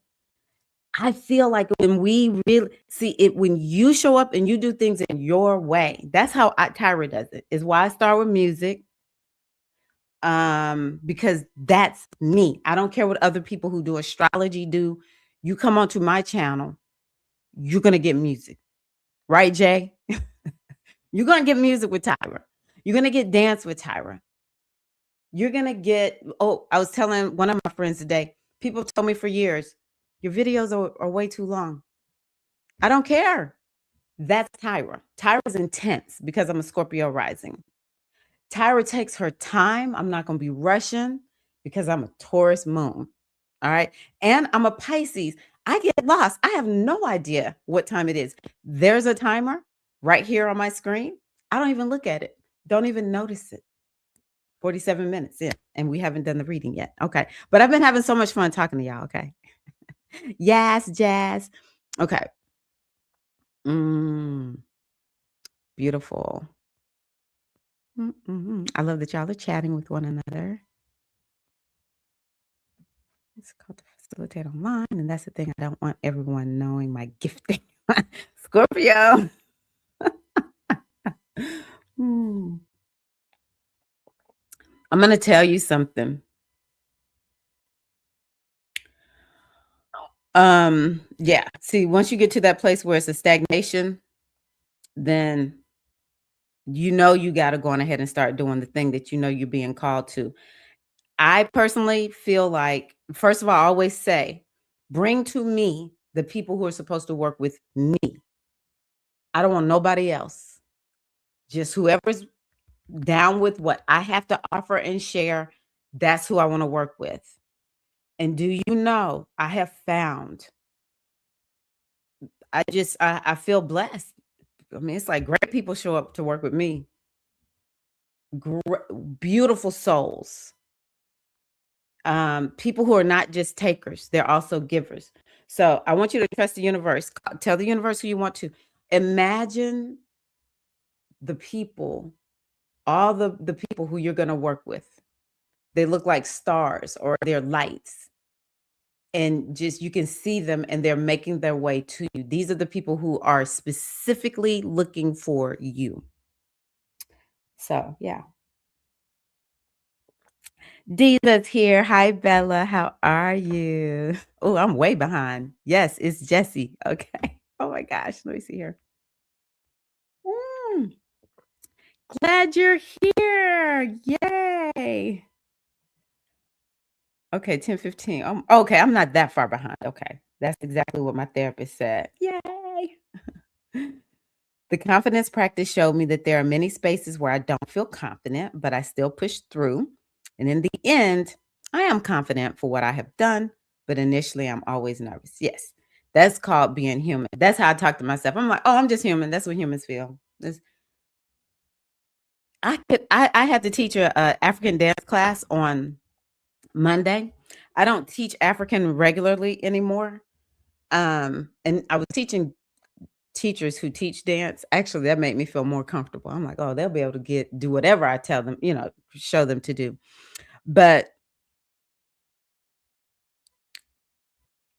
I feel like when we really see it, when you show up and you do things in your way, that's how Tyra does it. Is why I start with music. Because that's me. I don't care what other people who do astrology do. You come onto my channel, you're gonna get music, right, Jay? You're gonna get music with Tyra. You're gonna get dance with Tyra. You're gonna get. Oh, I was telling one of my friends today. People told me for years, your videos are way too long. I don't care. That's Tyra. Tyra's intense because I'm a Scorpio rising. Tyra takes her time. I'm not going to be rushing because I'm a Taurus moon. All right. And I'm a Pisces. I get lost. I have no idea what time it is. There's a timer right here on my screen. I don't even look at it. Don't even notice it. 47 minutes in, and we haven't done the reading yet. Okay. But I've been having so much fun talking to y'all. Okay. Yes, Jazz. Okay. Beautiful. I love that y'all are chatting with one another. It's called to facilitate online, and that's the thing. I don't want everyone knowing my gifting. Scorpio. I'm going to tell you something. Yeah. See, once you get to that place where it's a stagnation, then you got to go on ahead and start doing the thing that you're being called to. I personally feel like, first of all, I always say, bring to me the people who are supposed to work with me. I don't want nobody else. Just whoever's down with what I have to offer and share, that's who I want to work with. And do you know, I have found, I feel blessed. I mean, it's like great people show up to work with me. Beautiful souls. People who are not just takers, they're also givers. So I want you to trust the universe. Tell the universe who you want to. Imagine the people, all the people who you're going to work with. They look like stars or they're lights. And just you can see them and they're making their way to you. These are the people who are specifically looking for you. So, yeah. Diva's here. Hi, Bella. How are you? Oh, I'm way behind. Yes, it's Jessie. Okay. Oh my gosh. Let me see here. Glad you're here. Yay. Okay, 10:15. Okay, I'm not that far behind. Okay. That's exactly what my therapist said. Yay. The confidence practice showed me that there are many spaces where I don't feel confident, but I still push through. And in the end, I am confident for what I have done, but initially I'm always nervous. Yes, that's called being human. That's how I talk to myself. I'm like, oh, I'm just human. That's what humans feel. I had to teach a African dance class on Monday. I don't teach African regularly anymore. And I was teaching teachers who teach dance. Actually, that made me feel more comfortable. I'm like, oh, they'll be able to do whatever I tell them, show them to do. But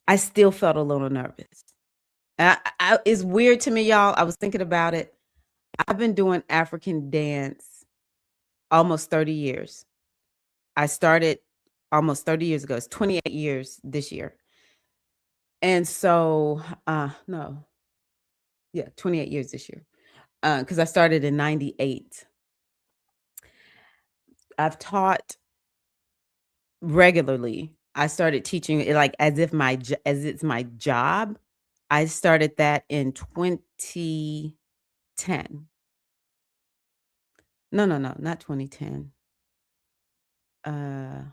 I still felt a little nervous. It's weird to me, y'all. I was thinking about it. I've been doing African dance almost 30 years. I started almost 30 years ago. It's 28 years this year. And so, no, yeah, 28 years this year. Because I started in 98. I've taught regularly. I started teaching it like as it's my job. I started that in 2010. No, no, no, not 2010. Uh,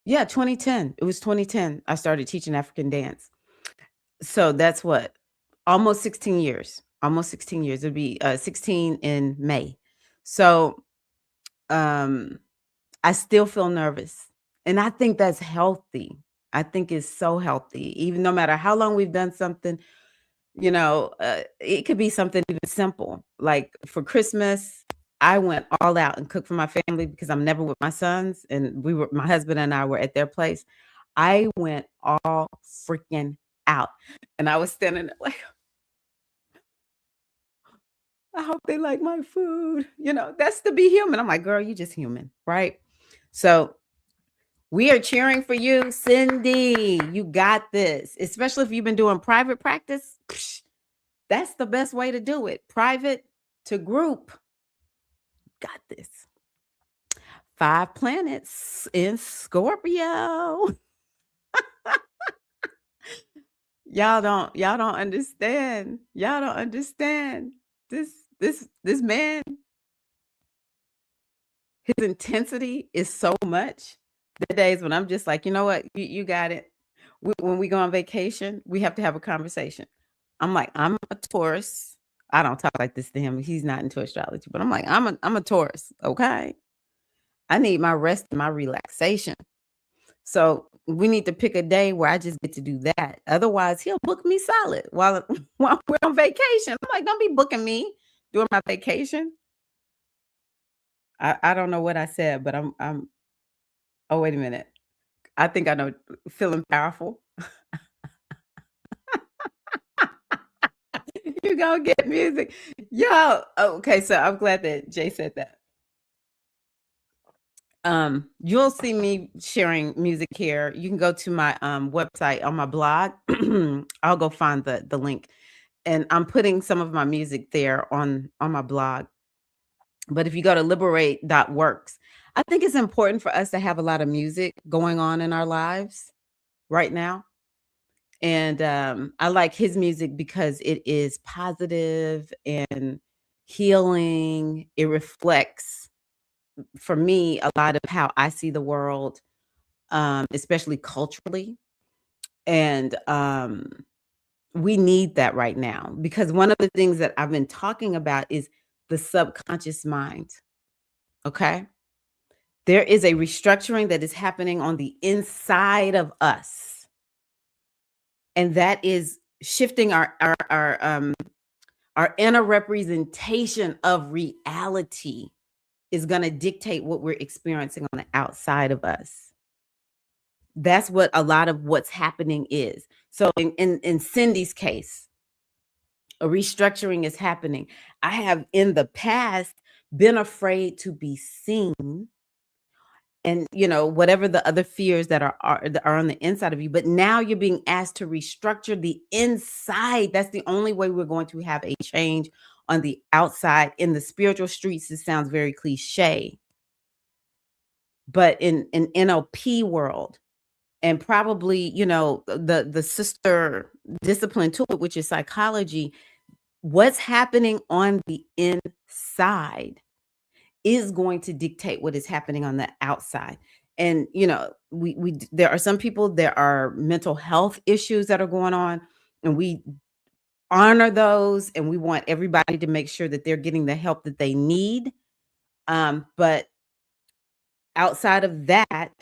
yeah, 2010. It was 2010. I started teaching African dance. So that's what, almost 16 years. Almost 16 years. It'd be 16 in May. So I still feel nervous. And I think that's healthy. I think it's so healthy. Even no matter how long we've done something, it could be something even simple. Like for Christmas, I went all out and cooked for my family because I'm never with my sons. And my husband and I were at their place. I went all freaking out. And I was standing there like, I hope they like my food. That's to be human. I'm like, girl, you just human, right? So we are cheering for you, Cindy. You got this. Especially if you've been doing private practice. That's the best way to do it. Private to group. Got this. 5 planets in Scorpio. Y'all don't understand. Y'all don't understand. This man, his intensity is so much. The days when I'm just like, you know what? You got it. When we go on vacation, we have to have a conversation. I'm like, I'm a Taurus. I don't talk like this to him. He's not into astrology, but I'm like, I'm a Taurus. Okay. I need my rest and my relaxation. So we need to pick a day where I just get to do that. Otherwise, he'll book me solid while while we're on vacation. I'm like, don't be booking me during my vacation. I don't know what I said, but I'm oh, wait a minute. I think I know, feeling powerful. You gonna get music. Yo, okay, so I'm glad that Jay said that. You'll see me sharing music here. You can go to my website on my blog. I'll go find the link. And I'm putting some of my music there on my blog. But if you go to liberate.works, I think it's important for us to have a lot of music going on in our lives right now. And I like his music because it is positive and healing. It reflects, for me, a lot of how I see the world, especially culturally. And we need that right now because one of the things that I've been talking about is the subconscious mind. Okay. There is a restructuring that is happening on the inside of us. And that is shifting our inner representation of reality is going to dictate what we're experiencing on the outside of us. That's what a lot of what's happening is. So in Cindy's case, a restructuring is happening. I have in the past been afraid to be seen, and whatever the other fears that are on the inside of you, but now you're being asked to restructure the inside. That's the only way we're going to have a change on the outside. In the spiritual streets, it sounds very cliche, but in NLP world, and probably, the sister discipline to it, which is psychology, what's happening on the inside is going to dictate what is happening on the outside. And we there are some people, there are mental health issues that are going on, and we honor those, and we want everybody to make sure that they're getting the help that they need. But outside of that,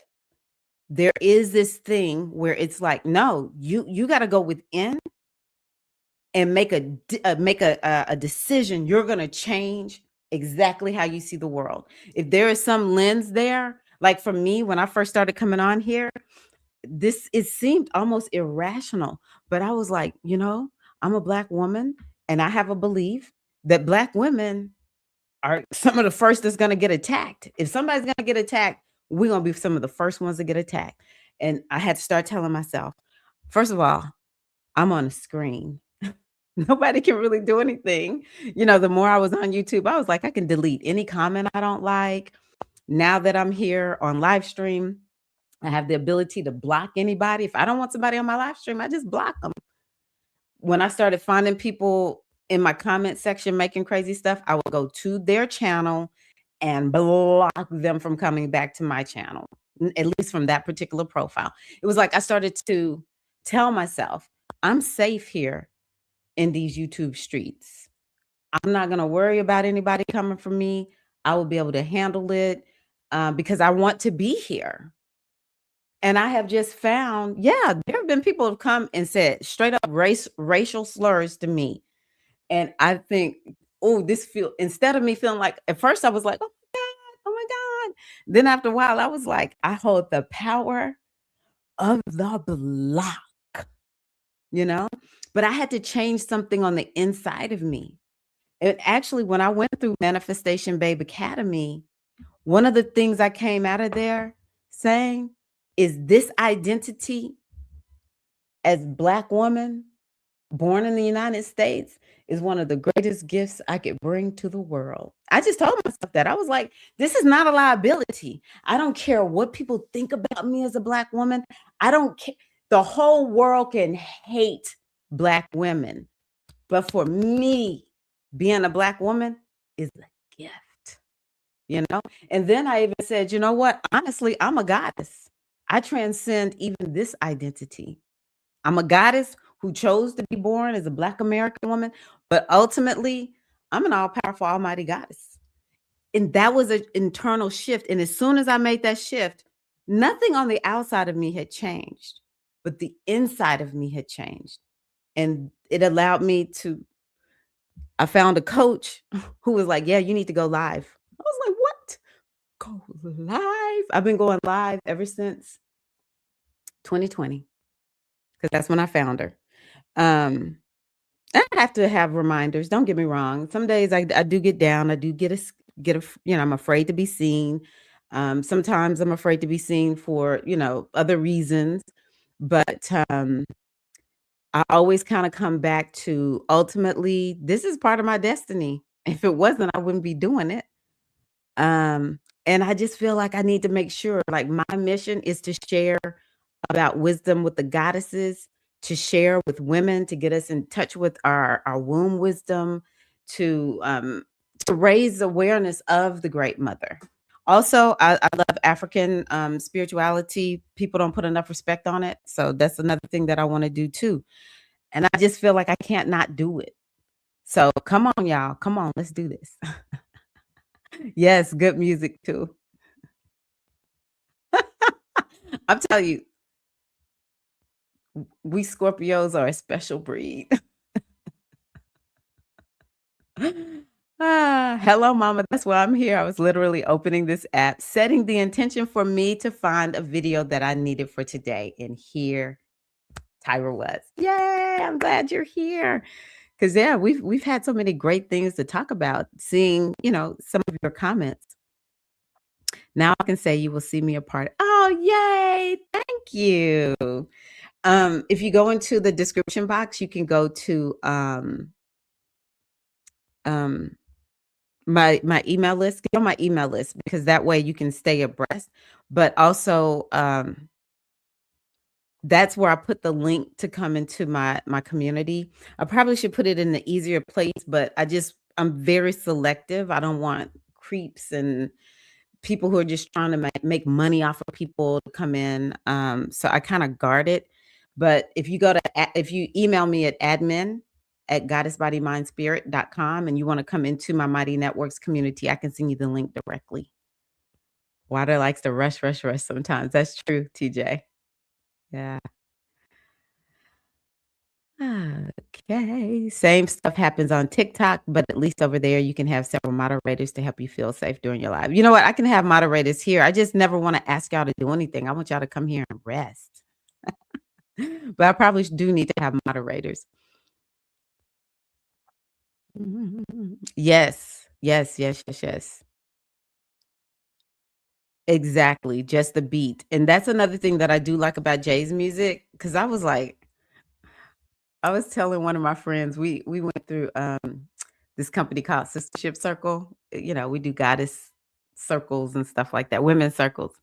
there is this thing where it's like, no, you got to go within and make a decision. You're going to change exactly how you see the world. If there is some lens there, like for me, when I first started coming on here, it seemed almost irrational, but I was like, I'm a Black woman, and I have a belief that Black women are some of the first that's going to get attacked. If somebody's going to get attacked, we're going to be some of the first ones to get attacked. And I had to start telling myself, first of all, I'm on a screen. Nobody can really do anything. The more I was on YouTube, I was like, I can delete any comment I don't like. Now that I'm here on live stream, I have the ability to block anybody. If I don't want somebody on my live stream, I just block them. When I started finding people in my comment section making crazy stuff, I would go to their channel and block them from coming back to my channel, at least from that particular profile. It was like I started to tell myself, I'm safe here in these YouTube streets. I'm not going to worry about anybody coming for me. I will be able to handle it because I want to be here. And I have just found, yeah, there have been people who have come and said straight up racial slurs to me. And I think, oh, instead of me feeling like, at first I was like, oh my God. Then after a while, I was like, I hold the power of the block, but I had to change something on the inside of me. And actually, when I went through Manifestation Babe Academy, one of the things I came out of there saying is this identity as Black woman born in the United States is one of the greatest gifts I could bring to the world. I just told myself that. I was like, this is not a liability. I don't care what people think about me as a Black woman. I don't care. The whole world can hate Black women. But for me, being a Black woman is a gift, And then I even said, you know what? Honestly, I'm a goddess. I transcend even this identity. I'm a goddess who chose to be born as a Black American woman, but ultimately, I'm an all-powerful, almighty goddess. And that was an internal shift. And as soon as I made that shift, nothing on the outside of me had changed, but the inside of me had changed. And it allowed me I found a coach who was like, yeah, you need to go live. I was like, what? Go live? I've been going live ever since 2020, because that's when I found her. I have to have reminders. Don't get me wrong. Some days I do get down. I do get I'm afraid to be seen. Sometimes I'm afraid to be seen for, other reasons. But I always kind of come back to, ultimately, this is part of my destiny. If it wasn't, I wouldn't be doing it. And I just feel like I need to make sure, like, my mission is to share about wisdom with the goddesses, to share with women, to get us in touch with our womb wisdom, to raise awareness of the Great Mother. Also, I love African spirituality. People don't put enough respect on it. So that's another thing that I want to do too. And I just feel like I can't not do it. So come on, y'all. Come on, let's do this. Yes, good music too. I'm telling you, we Scorpios are a special breed. Hello, Mama. That's why I'm here. I was literally opening this app, setting the intention for me to find a video that I needed for today. And here Tyra was. Yay! I'm glad you're here. Because yeah, we've had so many great things to talk about. Seeing, some of your comments. Now I can say you will see me a part. Oh, yay! Thank you. If you go into the description box, you can go to my email list. Get on my email list because that way you can stay abreast. But also, that's where I put the link to come into my community. I probably should put it in the easier place, but I'm very selective. I don't want creeps and people who are just trying to make money off of people to come in. So I kind of guard it. But if you email me at admin@goddessbodymindspirit.com and you want to come into my Mighty Networks community, I can send you the link directly. Water likes to rush, rush, rush sometimes. That's true, TJ. Yeah. Okay. Same stuff happens on TikTok, but at least over there you can have several moderators to help you feel safe during your live. You know what? I can have moderators here. I just never want to ask y'all to do anything. I want y'all to come here and rest. But I probably do need to have moderators. Yes. Yes, yes, yes, yes. Exactly. Just the beat. And that's another thing that I do like about Jay's music. Cause I was telling one of my friends, we went through this company called Sistership Circle. You know, we do goddess circles and stuff like that, women's circles.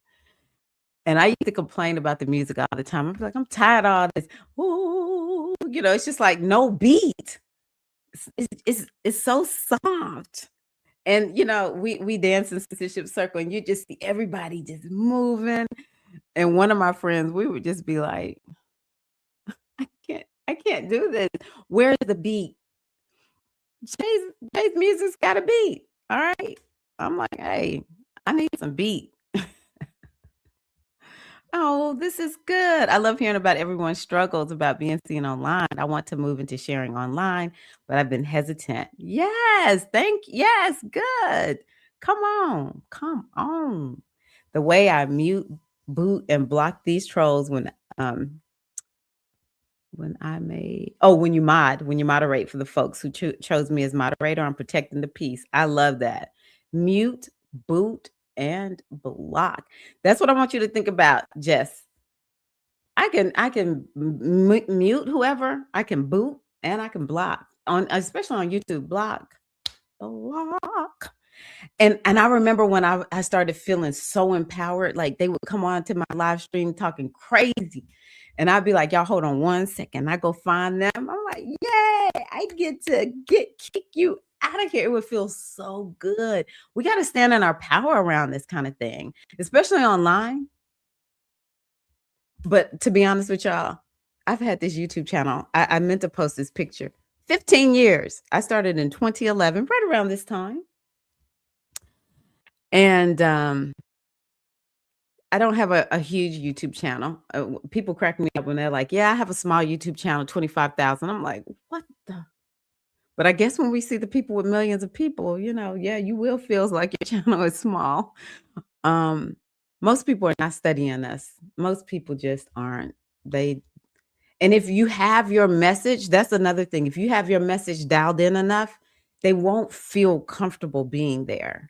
And I used to complain about the music all the time. I'm like, I'm tired of all this. Ooh, you know, it's just like no beat. It's so soft. And you know, we dance in Sistership Circle, and you just see everybody just moving. And one of my friends, we would just be like, I can't do this. Where's the beat? Jay's music's got a beat. All right. I'm like, hey, I need some beat. Oh, this is good. I love hearing about everyone's struggles about being seen online. I want to move into sharing online, but I've been hesitant. Yes, good. Come on. Come on. The way I mute, boot, and block these trolls when you moderate for the folks who chose me as moderator, I'm protecting the peace. I love that. Mute, boot, and block. That's what I want you to think about, Jess. I can mute whoever, I can boot, and I can block especially on YouTube. Block. And I remember when I started feeling so empowered, like they would come on to my live stream talking crazy. And I'd be like, y'all hold on one second. I go find them. I'm like, yay, I get to kick you out of here. It would feel so good. We got to stand in our power around this kind of thing, especially online. But to be honest with y'all, I've had this YouTube channel. I meant to post this picture. 15 years. I started in 2011, right around this time. And I don't have a huge YouTube channel. People crack me up when they're like, yeah, I have a small YouTube channel, 25,000. I'm like, what the? But I guess when we see the people with millions of people, you know, yeah, you will feel like your channel is small. Most people are not studying us. Most people just aren't. And if you have your message, that's another thing. If you have your message dialed in enough, they won't feel comfortable being there.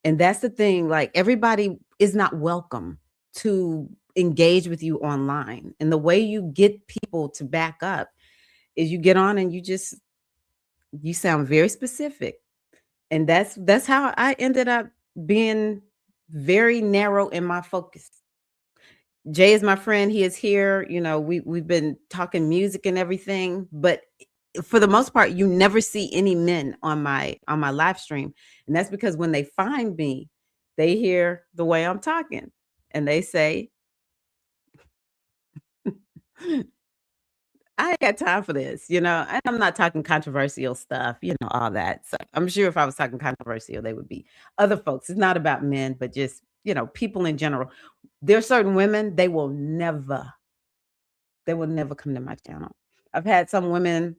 And that's the thing, like everybody is not welcome to engage with you online. And the way you get people to back up is you get on and you sound very specific. And that's how I ended up being very narrow in my focus. Jay is my friend. He is here. You know, we've been talking music and everything, but for the most part, you never see any men on my live stream. And that's because when they find me, they hear the way I'm talking and they say, I ain't got time for this, you know. And I'm not talking controversial stuff, you know, all that. So I'm sure if I was talking controversial, they would be other folks. It's not about men, but just, you know, people in general. There are certain women, they will never come to my channel. I've had some women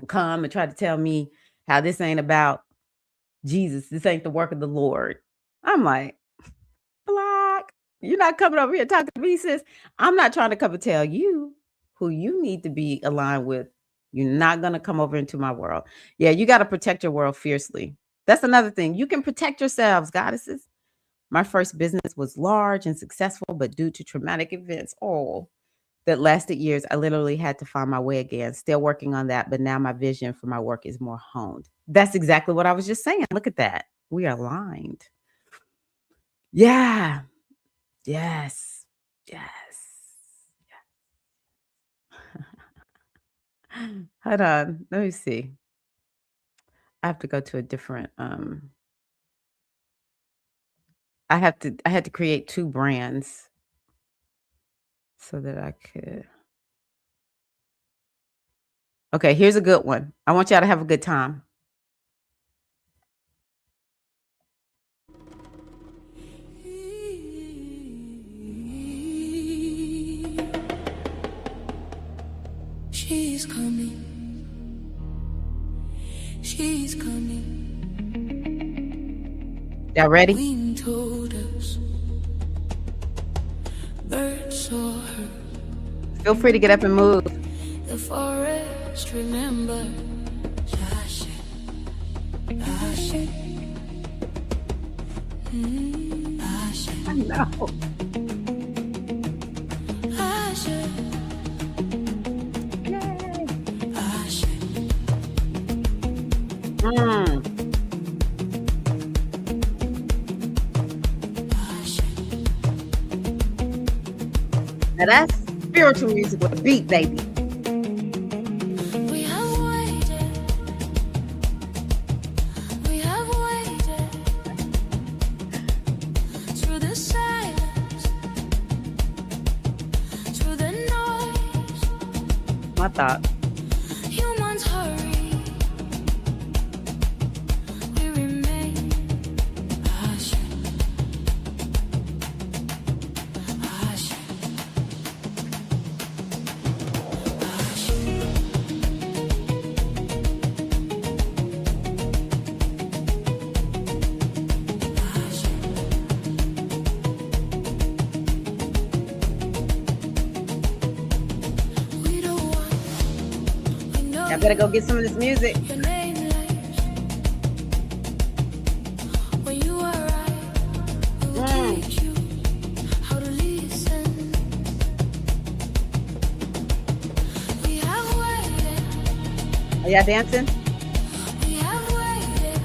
come and try to tell me how this ain't about Jesus. This ain't the work of the Lord. I'm like, block. You're not coming over here talking to me, sis. I'm not trying to come and tell you who you need to be aligned with. You're not going to come over into my world. Yeah, you got to protect your world fiercely. That's another thing. You can protect yourselves, goddesses. My first business was large and successful, but due to traumatic events, that lasted years. I literally had to find my way again. Still working on that, but now my vision for my work is more honed. That's exactly what I was just saying. Look at that. We are aligned. Yeah. Yes. Yes. Hold on. Let me see. I have to go to a different I had to create 2 brands so that I could. Okay, here's a good one. I want y'all to have a good time. She's coming. She's coming. Y'all ready? Wind told us. Birds saw her. Feel free to get up and move. The forest remembers. Hush, hush. Hush, I know. hush, Yay. hush. Mm. Now that's spiritual music with a beat, baby. We have waited. We have waited through the silence, through the noise. My thought. Humans hurry. We remain. Hush. Hush. Hush. Hush. We don't want. We know Y'all better go get some of this music. your name lives. When you arrive, we will teach you how to listen. We have waited. Are y'all dancing? We have waited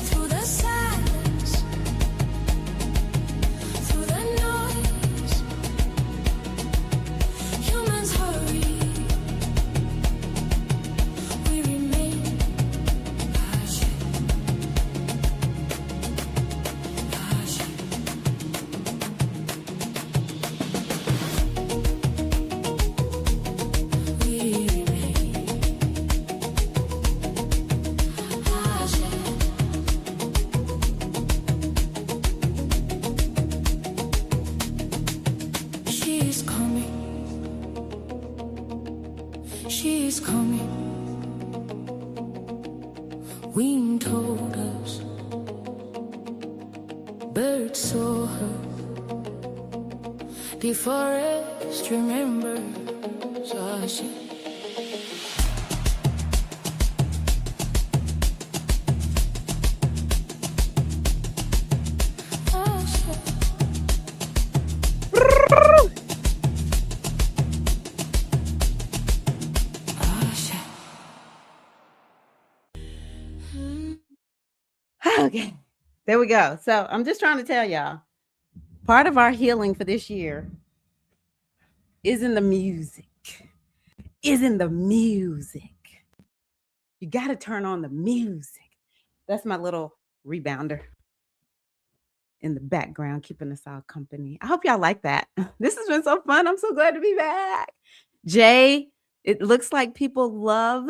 through the silence, through the noise. Humans hurry. We remain. Hush. Hush. We remain. Hush. She's coming. She's coming. Wind told us. Birds saw her. The forest remembers. Hush. Hush. Hush. Okay. There we go. So I'm just trying to tell y'all, part of our healing for this year is in the music. Is in the music. You got to turn on the music. That's my little rebounder in the background, keeping us all company. I hope y'all like that. This has been so fun. I'm so glad to be back. Jay, it looks like people love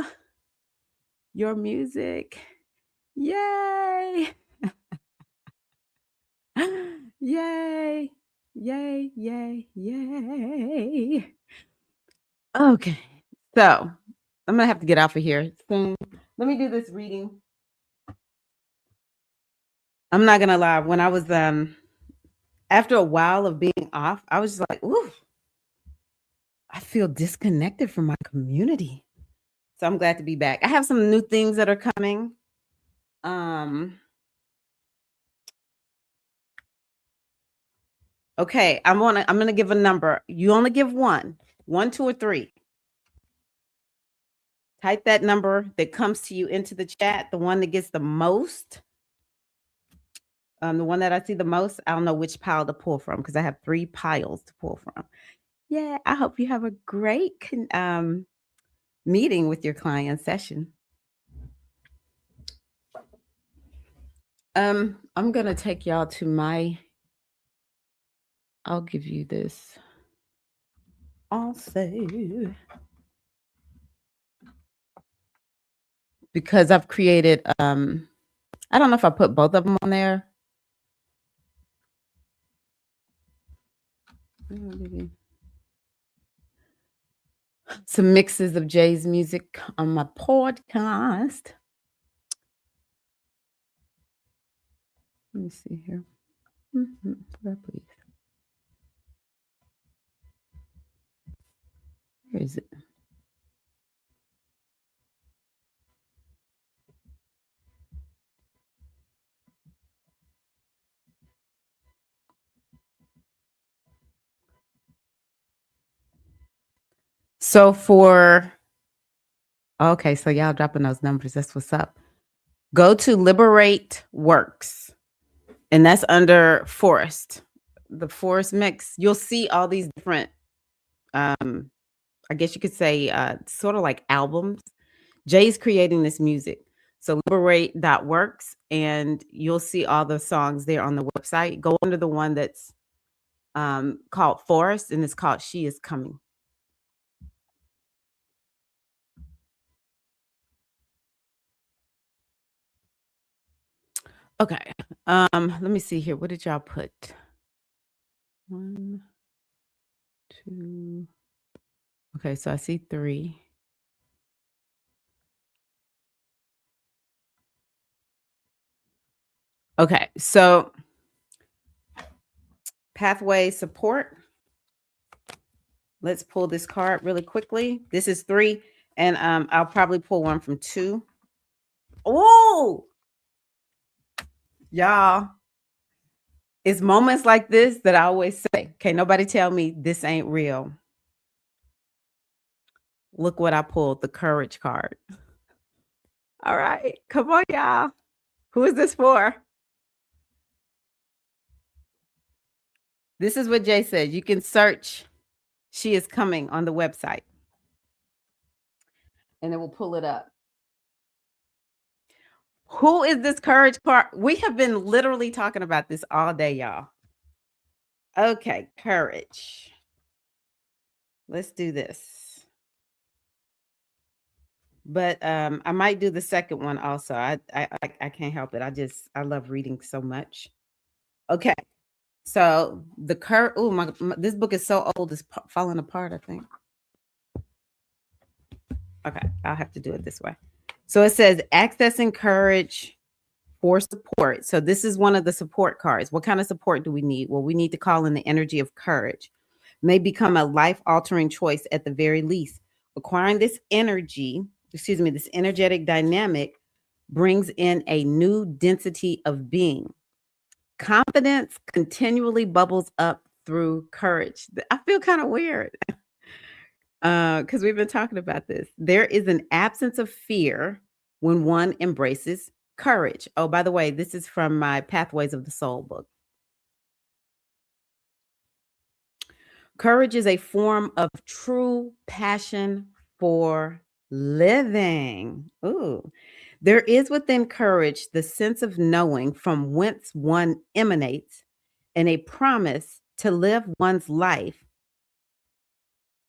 your music. Yay. Yay. Yay, yay, yay. Okay. So I'm going to have to get off of here soon. Let me do this reading. I'm not going to lie. When I was, after a while of being off, I was just like, ooh, I feel disconnected from my community. So I'm glad to be back. I have some new things that are coming. Okay, I'm gonna give a number. You only give one, 2, or 3. Type that number that comes to you into the chat. The one that gets the most, the one that I see the most. I don't know which pile to pull from because I have 3 piles to pull from. Yeah, I hope you have a great meeting with your client session. I'm gonna take y'all to my. I'll give you this. Also, because I've created. I don't know if I put both of them on there. Some mixes of Jay's music on my podcast. Let me see here. Please. Where is it? So okay, so y'all dropping those numbers. That's what's up. Go to Liberate Works, and that's under Forest. The Forest mix. You'll see all these different, I guess you could say, sort of like albums. Jay's creating this music. So liberate.works, and you'll see all the songs there on the website. Go under the one that's called Forest, and it's called She Is Coming. Okay. Let me see here. What did y'all put? 1, 2. Okay, so I see 3. Okay, so pathway support. Let's pull this card really quickly. This is 3, and I'll probably pull one from 2. Oh, y'all. It's moments like this that I always say, "Okay, nobody tell me this ain't real." Look what I pulled, the courage card. All right, come on, y'all. Who is this for? This is what Jay said. You can search She Is Coming on the website, and it will pull it up. Who is this courage card? We have been literally talking about this all day, y'all. Okay, courage. Let's do this. But I might do the second one also. I can't help it. I love reading so much. Okay. So the this book is so old, it's falling apart, I think. Okay, I'll have to do it this way. So it says accessing courage for support. So this is one of the support cards. What kind of support do we need? Well, we need to call in the energy of courage. May become a life-altering choice at the very least. Acquiring this energy, this energetic dynamic brings in a new density of being. Confidence continually bubbles up through courage. I feel kind of weird because we've been talking about this. There is an absence of fear when one embraces courage. Oh, by the way, this is from my Pathways of the Soul book. Courage is a form of true passion for living. Ooh. There is within courage the sense of knowing from whence one emanates and a promise to live one's life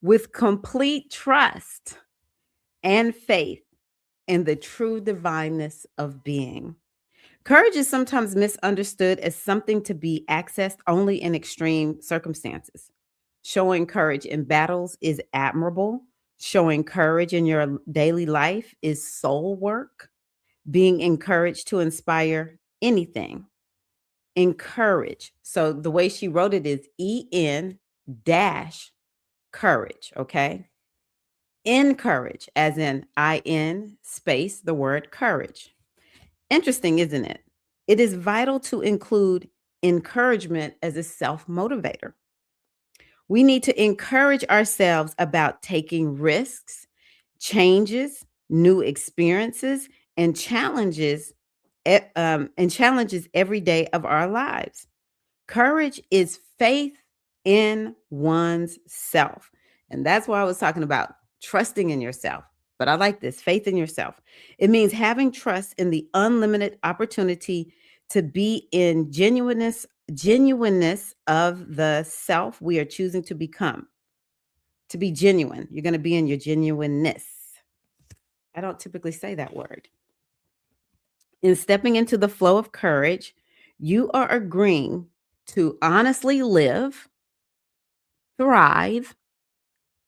with complete trust and faith in the true divineness of being. Courage is sometimes misunderstood as something to be accessed only in extreme circumstances. Showing courage in battles is admirable. Showing courage in your daily life is soul work. Being encouraged to inspire anything. Encourage. So the way she wrote it is EN dash courage. Okay. Encourage, as in IN space, the word courage. Interesting, isn't it? It is vital to include encouragement as a self motivator. We need to encourage ourselves about taking risks, changes, new experiences, and challenges every day of our lives. Courage is faith in one's self. And that's why I was talking about trusting in yourself. But I like this faith in yourself. It means having trust in the unlimited opportunity to be in genuineness of the self we are choosing to become. To be genuine, you're going to be in your genuineness. I don't typically say that word. In stepping into the flow of courage, you are agreeing to honestly live, thrive,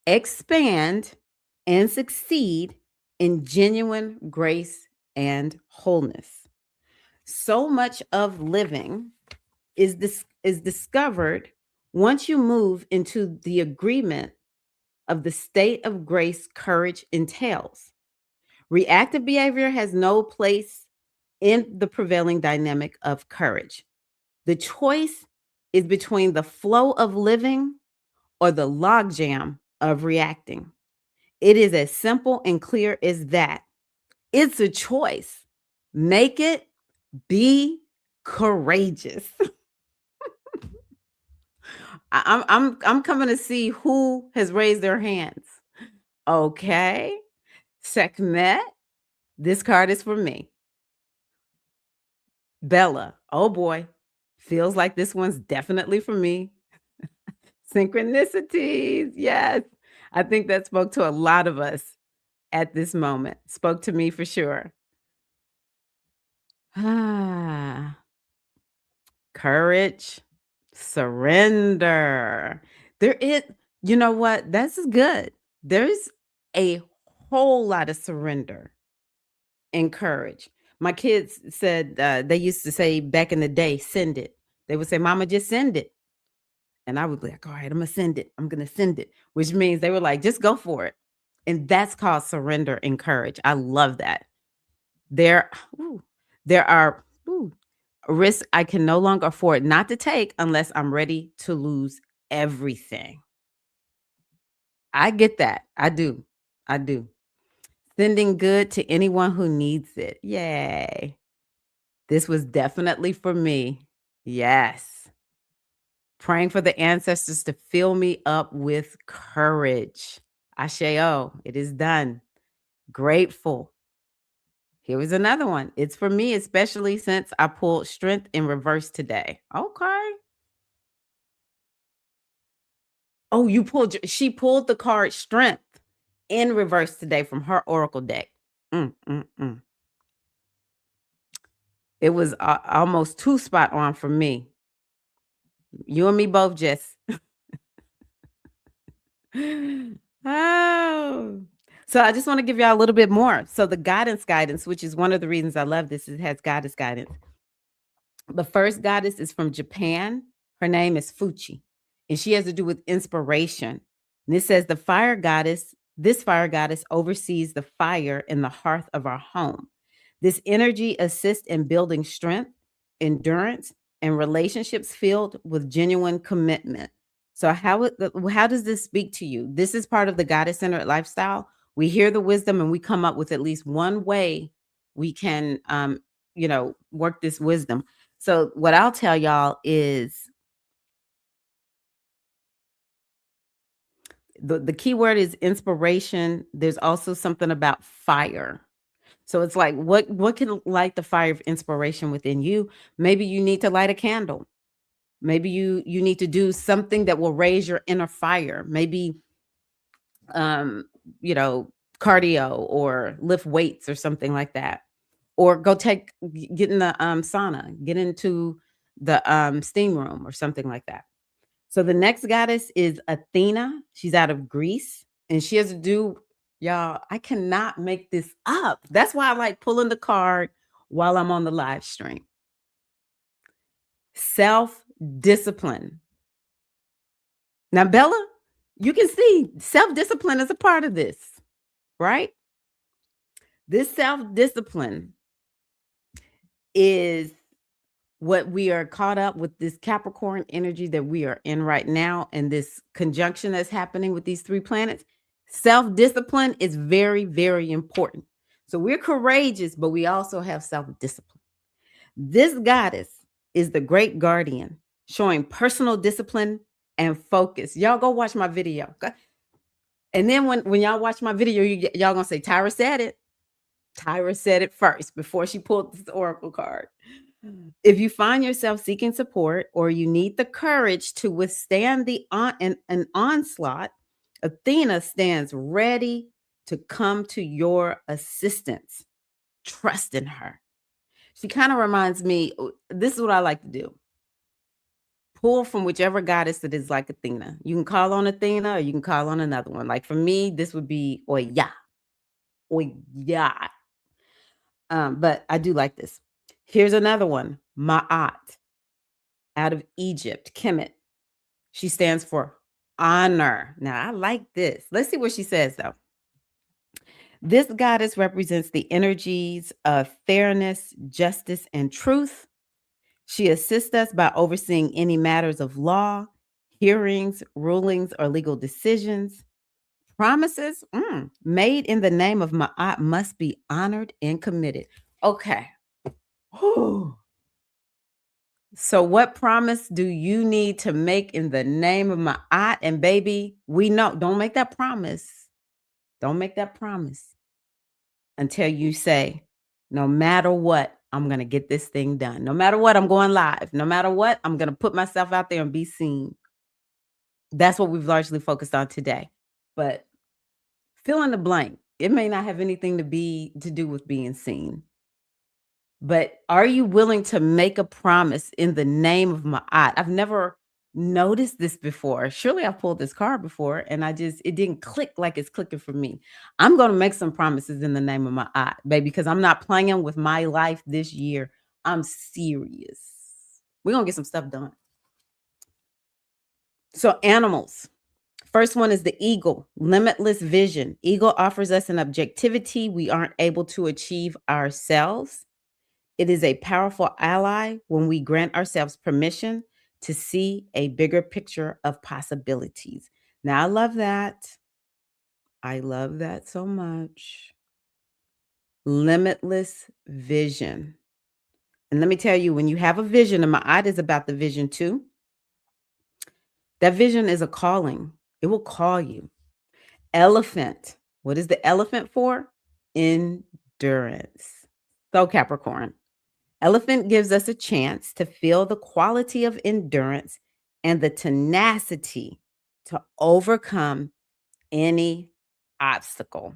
expand, and succeed in genuine grace and wholeness. So much of living is discovered once you move into the agreement of the state of grace courage entails. Reactive behavior has no place in the prevailing dynamic of courage. The choice is between the flow of living or the logjam of reacting. It is as simple and clear as that. It's a choice. Make it, be courageous. I'm coming to see who has raised their hands. Okay. Sekhmet, this card is for me. Bella, oh boy, feels like this one's definitely for me. Synchronicities, yes. I think that spoke to a lot of us at this moment. Spoke to me for sure. Ah, courage, surrender. There is, you know what? This is good. There's a whole lot of surrender and courage. My kids said they used to say back in the day, send it. They would say, Mama, just send it. And I would be like, all right, I'm going to send it. I'm going to send it, which means they were like, just go for it. And that's called surrender and courage. I love that. There, ooh, there are risks I can no longer afford not to take unless I'm ready to lose everything. I get that. I do. I do. Sending good to anyone who needs it. Yay. This was definitely for me. Yes. Praying for the ancestors to fill me up with courage. Asheo, it is done. Grateful. Here was another one. It's for me, especially since I pulled strength in reverse today. Okay. Oh, she pulled the card strength in reverse today from her oracle deck. Mm, mm, mm. It was almost 2 spot on for me. You and me both, Jess. Oh. So I just want to give y'all a little bit more. So the guidance, which is one of the reasons I love this, it has guidance. The first goddess is from Japan. Her name is Fuchi, and she has to do with inspiration. And it says this fire goddess oversees the fire in the hearth of our home. This energy assists in building strength, endurance, and relationships filled with genuine commitment. So how does this speak to you? This is part of the goddess-centered lifestyle. We hear the wisdom and we come up with at least one way we can work this wisdom. So what I'll tell y'all is the key word is inspiration. There's also something about fire. So it's like what can light the fire of inspiration within you? Maybe you need to light a candle. Maybe you need to do something that will raise your inner fire. Maybe um, cardio or lift weights or something like that. Or get in the sauna, get into the steam room or something like that. So the next goddess is Athena. She's out of Greece and she has to do, y'all, I cannot make this up. That's why I like pulling the card while I'm on the live stream. Self-discipline. Now, Bella, you can see self-discipline is a part of this, right? This self-discipline is what we are caught up with, this Capricorn energy that we are in right now, and this conjunction that's happening with these 3 planets, self-discipline is very, very important. So we're courageous, but we also have self-discipline. This goddess is the great guardian, showing personal discipline and focus. Y'all go watch my video. And then when y'all watch my video, y'all gonna say, Tyra said it. Tyra said it first before she pulled this oracle card. If you find yourself seeking support or you need the courage to withstand an onslaught, Athena stands ready to come to your assistance. Trust in her. She kind of reminds me, this is what I like to do. Pull from whichever goddess that is like Athena. You can call on Athena or you can call on another one. Like for me, this would be Oya. Oya. But I do like this. Here's another one, Ma'at, out of Egypt, Kemet. She stands for honor. Now, I like this. Let's see what she says, though. This goddess represents the energies of fairness, justice, and truth. She assists us by overseeing any matters of law, hearings, rulings, or legal decisions. Promises made in the name of Ma'at must be honored and committed. Okay. So what promise do you need to make in the name of Ma'at? And baby, we know, don't make that promise. Don't make that promise until you say, no matter what, I'm going to get this thing done. No matter what, I'm going live. No matter what, I'm going to put myself out there and be seen. That's what we've largely focused on today. But fill in the blank. It may not have anything to do with being seen. But are you willing to make a promise in the name of Ma'at? I've never noticed this before. Surely I've pulled this card before and it didn't click like it's clicking for me. I'm going to make some promises in the name of Ma'at, baby, because I'm not playing with my life this year. I'm serious. We're going to get some stuff done. So animals. First one is the eagle, limitless vision. Eagle offers us an objectivity we aren't able to achieve ourselves. It is a powerful ally when we grant ourselves permission to see a bigger picture of possibilities. Now, I love that. I love that so much. Limitless vision. And let me tell you, when you have a vision, and Ma'at is about the vision too, that vision is a calling. It will call you. Elephant. What is the elephant for? Endurance. So Capricorn. Elephant gives us a chance to feel the quality of endurance and the tenacity to overcome any obstacle.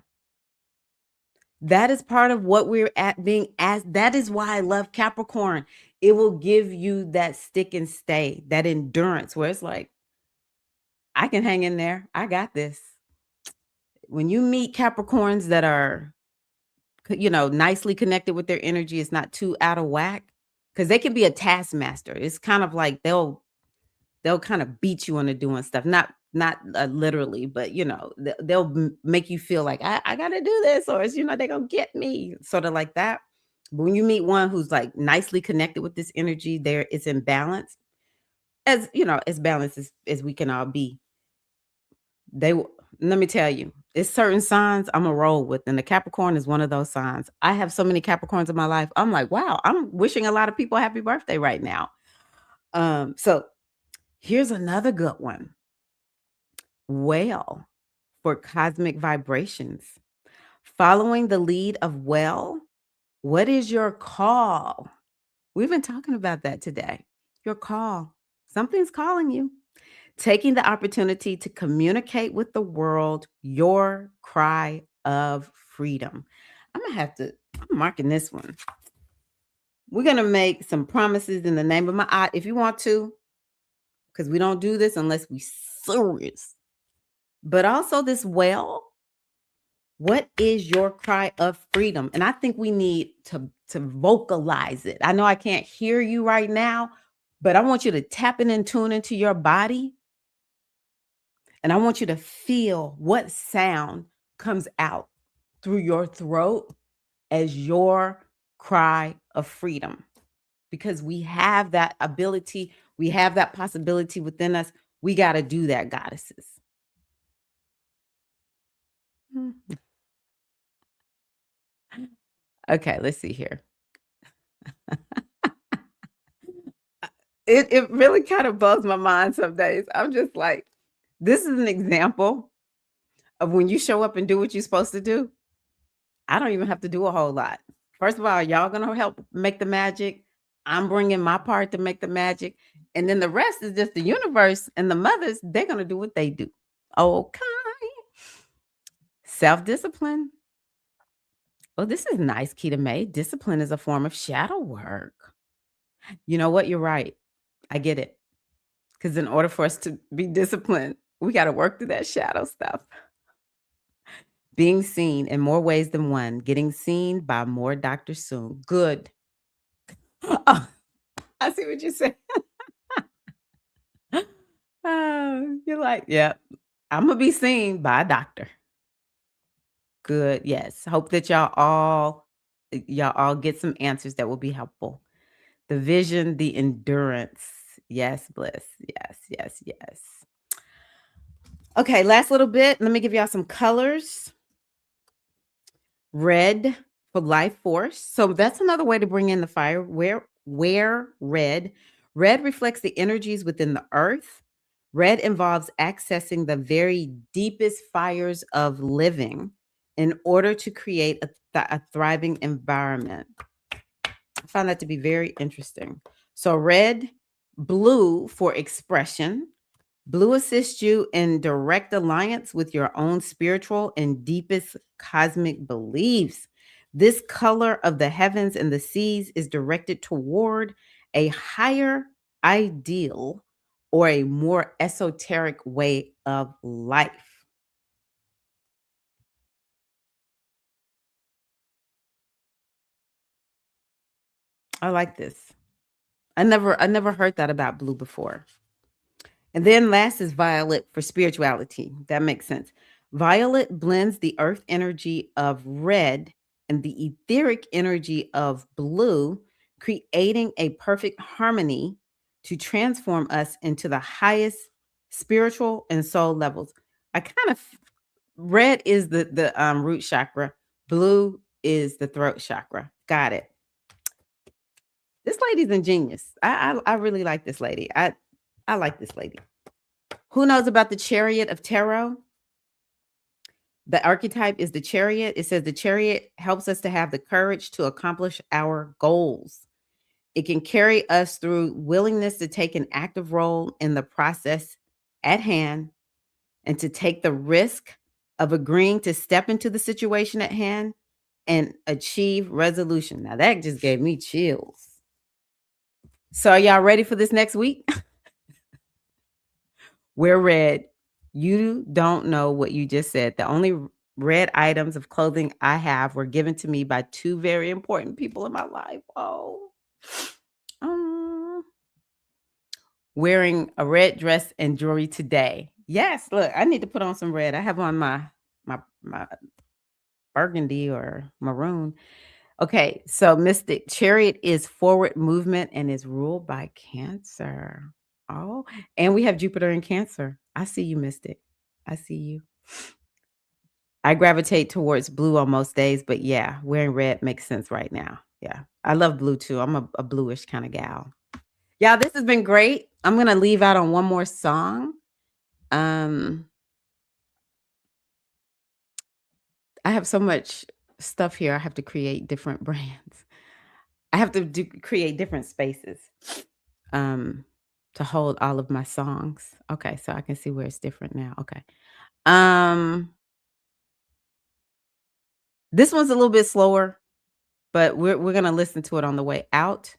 That is part of what we're being asked. That is why I love Capricorn. It will give you that stick and stay, that endurance where it's like, I can hang in there. I got this. When you meet Capricorns that are, nicely connected with their energy, it's not too out of whack, because they can be a taskmaster. It's kind of like they'll kind of beat you into doing stuff, not literally, but they'll make you feel like I gotta do this, or it's they're gonna get me, sort of like that. But when you meet one who's like nicely connected with this energy, there it's in balance, as as balanced as we can all be. Let me tell you, it's certain signs I'm a roll with, and the Capricorn is one of those signs. I have so many Capricorns in my life. I'm like, wow, I'm wishing a lot of people happy birthday right now. So here's another good one. Whale for cosmic vibrations. Following the lead of whale, what is your call? We've been talking about that today. Your call. Something's calling you. Taking the opportunity to communicate with the world your cry of freedom. I'm marking this one. We're going to make some promises in the name of Ma'at if you want to, because we don't do this unless we serious. But also this whale, what is your cry of freedom? And I think we need to vocalize it. I know I can't hear you right now, but I want you to tap in and tune into your body. And I want you to feel what sound comes out through your throat as your cry of freedom. because we have that ability, we have that possibility within us. We got to do that, goddesses. Okay, let's see here. It really kind of blows my mind some days. I'm just like, this is an example of when you show up and do what you're supposed to do. I don't even have to do a whole lot. First of all, y'all gonna help make the magic. I'm bringing my part to make the magic. And then the rest is just the universe and the mothers, they're gonna do what they do. Okay. Self-discipline. Oh, this is nice, Keita May. Discipline is a form of shadow work. You know what? You're right. I get it. Because in order for us to be disciplined, we got to work through that shadow stuff. Being seen in more ways than one. Getting seen by more Dr. Soon. Good. Oh, I see what you said. You're like, yeah, I'm going to be seen by a doctor. Good. Yes. Hope that y'all all get some answers that will be helpful. The vision, the endurance. Yes, Bliss. Yes, yes, yes. Okay, last little bit. Let me give y'all some colors. Red for life force. So that's another way to bring in the fire. Wear red. Red reflects the energies within the earth. Red involves accessing the very deepest fires of living in order to create a thriving environment. I found that to be very interesting. So red, blue for expression. Blue assists you in direct alliance with your own spiritual and deepest cosmic beliefs. This color of the heavens and the seas is directed toward a higher ideal or a more esoteric way of life. I like this. I never heard that about blue before. And then last is violet for spirituality. That makes sense. Violet blends the earth energy of red and the etheric energy of blue, creating a perfect harmony to transform us into the highest spiritual and soul levels. I kind of red is the root chakra, blue is the throat chakra. Got it. This lady's ingenious. I really like this lady. I like this lady. Who knows about the chariot of tarot? The archetype is the chariot. It says the chariot helps us to have the courage to accomplish our goals. It can carry us through willingness to take an active role in the process at hand and to take the risk of agreeing to step into the situation at hand and achieve resolution. Now that just gave me chills. So are y'all ready for this next week? Wear red. You don't know what you just said. The only red items of clothing I have were given to me by two very important people in my life. Oh. Wearing a red dress and jewelry today. Yes, look, I need to put on some red. I have on my burgundy or maroon. Okay, so Mystic Chariot is forward movement and is ruled by Cancer. Oh, and we have Jupiter in Cancer. I see you, Mystic. I see you. I gravitate towards blue on most days, but yeah, wearing red makes sense right now. Yeah, I love blue too. I'm a bluish kind of gal. Yeah, this has been great. I'm gonna leave out on one more song. I have so much stuff here. I have to create different brands. I have to create different spaces to hold all of my songs. Okay, so I can see where it's different now. Okay. This one's a little bit slower, but we're gonna listen to it on the way out.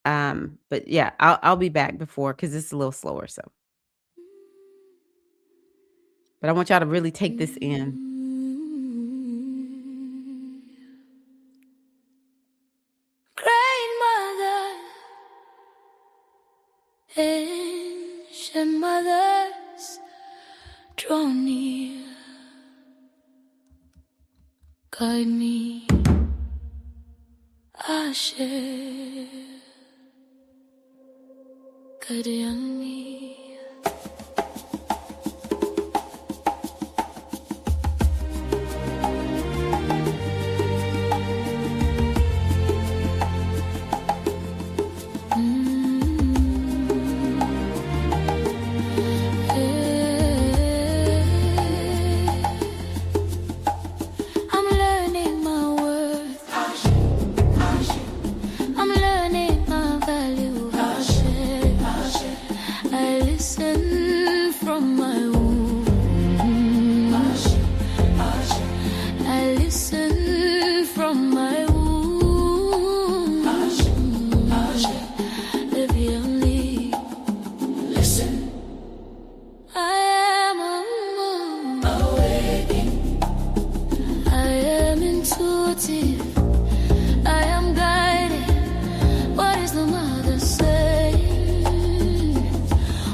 But yeah, I'll be back before because it's a little slower. So, but I want y'all to really take this in. Great mother, ancient mothers, draw near, guide me, I share. Kadian me. I'm learning my worth. I'm learning my value. I listen from my womb. I listen from my womb. Baby, only listen. I am awaiting. I am intuitive. I am guided. What is the mother saying?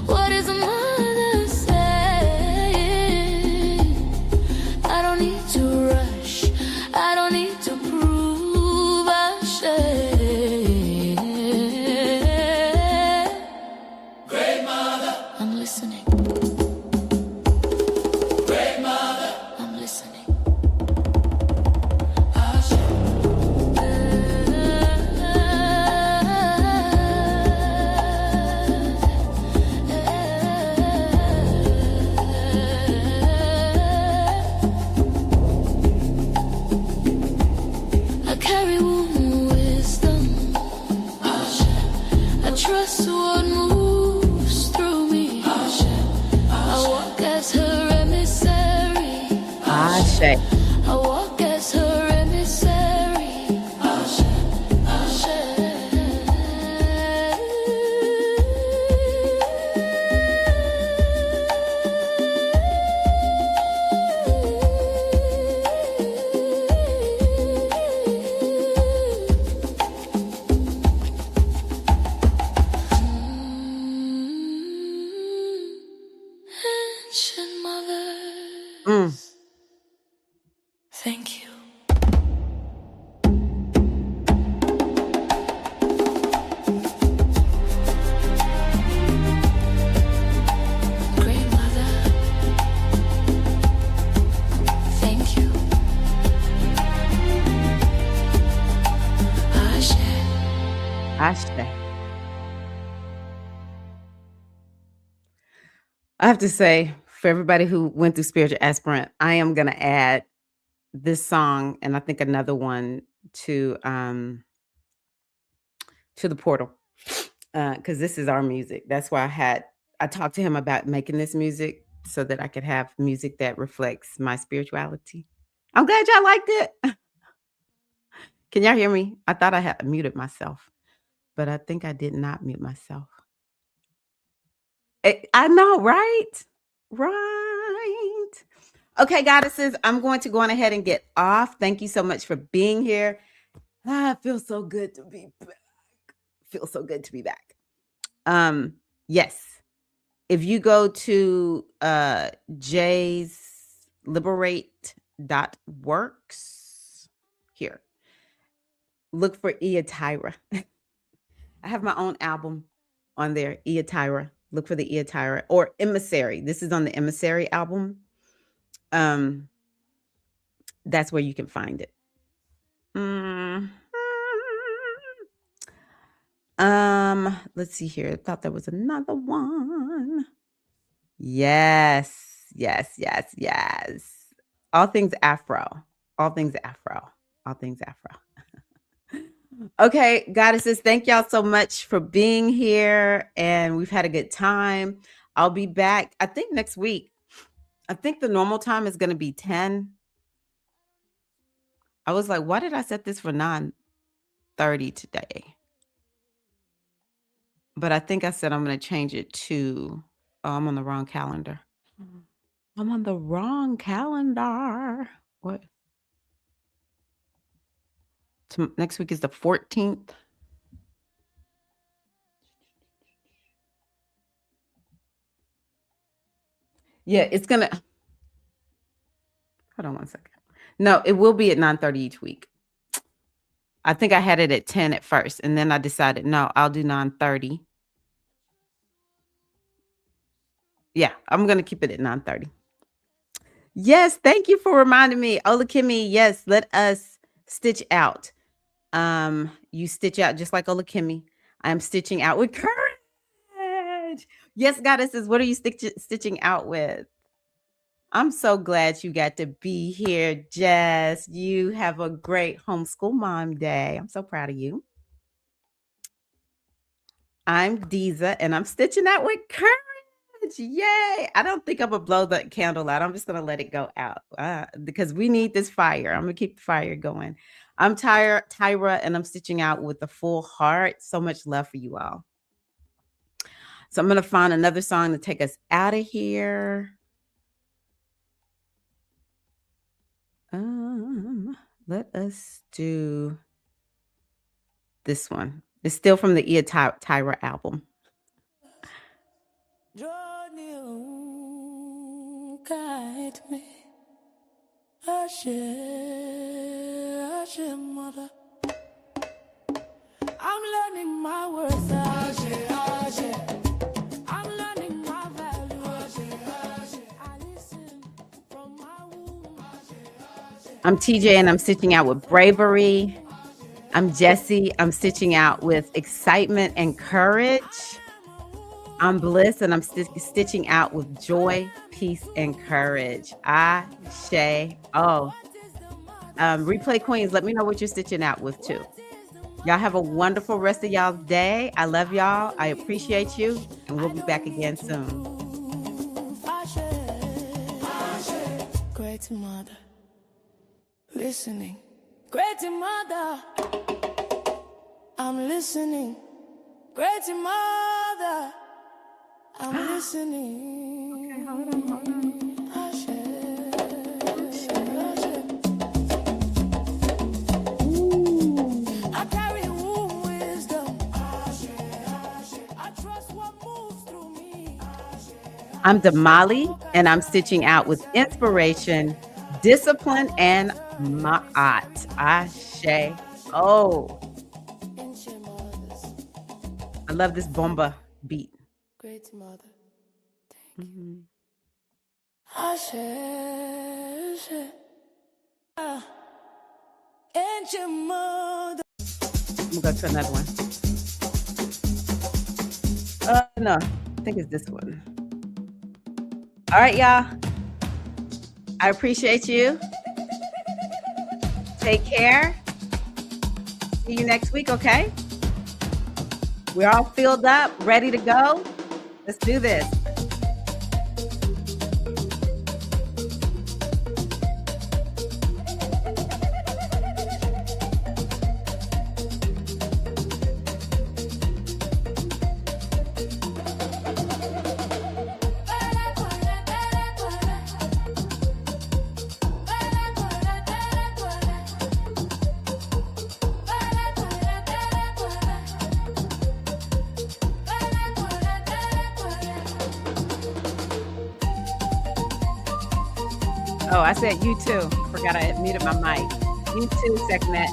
What is the mother saying? I don't need to rush. I don't need to prove I share. Great mother, I'm listening. Great mother, I'm listening. I carry womb wisdom. I trust what moves through me. I walk as her emissary. Ashe. I walk as her emissary. Ancient mother, thank you. Great mother, thank you. Ashe. Ashe. I have to say, for everybody who went through Spiritual Aspirant, I am going to add this song and I think another one to the portal because this is our music. That's why I talked to him about making this music so that I could have music that reflects my spirituality. I'm glad y'all liked it. Can y'all hear me? I thought I had muted myself, but I think I did not mute myself. I know, right? Right. Okay, goddesses, I'm going to go on ahead and get off. Thank you so much for being here. It feels so good to be back. Feels so good to be back. Yes. If you go to Jay's liberate.works here, look for Tirra. I have my own album on there, Tirra. Look for the Tirra or Emissary. This is on the Emissary album. That's where you can find it. Let's see here. I thought there was another one. Yes. All things Afro. All things Afro. Okay, goddesses, thank y'all so much for being here. And we've had a good time. I'll be back, I think, next week. I think the normal time is going to be 10. I was like, why did I set this for 9:30 today? But I think I said I'm going to change it to, I'm on the wrong calendar. What? Next week is the 14th. Yeah, it's going to, hold on one second. No, it will be at 9:30 each week. I think I had it at 10 at first, and then I decided, no, I'll do 9:30. Yeah, I'm gonna keep it at 9:30. Yes, thank you for reminding me. Ola Kimmy, yes, let us stitch out. You stitch out just like Ola Kimmy. I'm stitching out with courage. Yes, goddesses, what are you stitching out with? I'm so glad you got to be here, Jess. You have a great homeschool mom day. I'm so proud of you. I'm Deeza, and I'm stitching out with courage. Yay! I don't think I'm gonna blow the candle out. I'm just gonna let it go out because we need this fire. I'm gonna keep the fire going. I'm Tyra, and I'm stitching out with a full heart. So much love for you all. So I'm gonna find another song to take us out of here. Let us do this one. It's still from the Tyra album. Guide me, mother. I'm learning my worth. I'm learning my value. I listen from my womb. I'm TJ, and I'm stitching out with bravery. I'm Jessie. I'm stitching out with excitement and courage. I'm Bliss, and I'm stitching out with joy, peace, and courage. Ashe. Oh. Replay Queens, let me know what you're stitching out with too. Y'all have a wonderful rest of y'all's day. I love y'all. I appreciate you. And we'll be back again soon. Great mother, listening. Great mother, I'm listening. Great mother, I'm listening. Okay, hold on. I carry wisdom. I trust what moves through me. I'm Damali, and I'm stitching out with inspiration, discipline, and ma'at. Ashe. Oh. I love this bomba beat. Great mother. Thank you. Ashe. Ancient mother. I'm gonna go to another one. No, I think it's this one. All right, y'all. I appreciate you. Take care. See you next week, okay? We're all filled up, ready to go. Let's do this. Oh, I said you too. Forgot I muted my mic. You too, Sekhmet.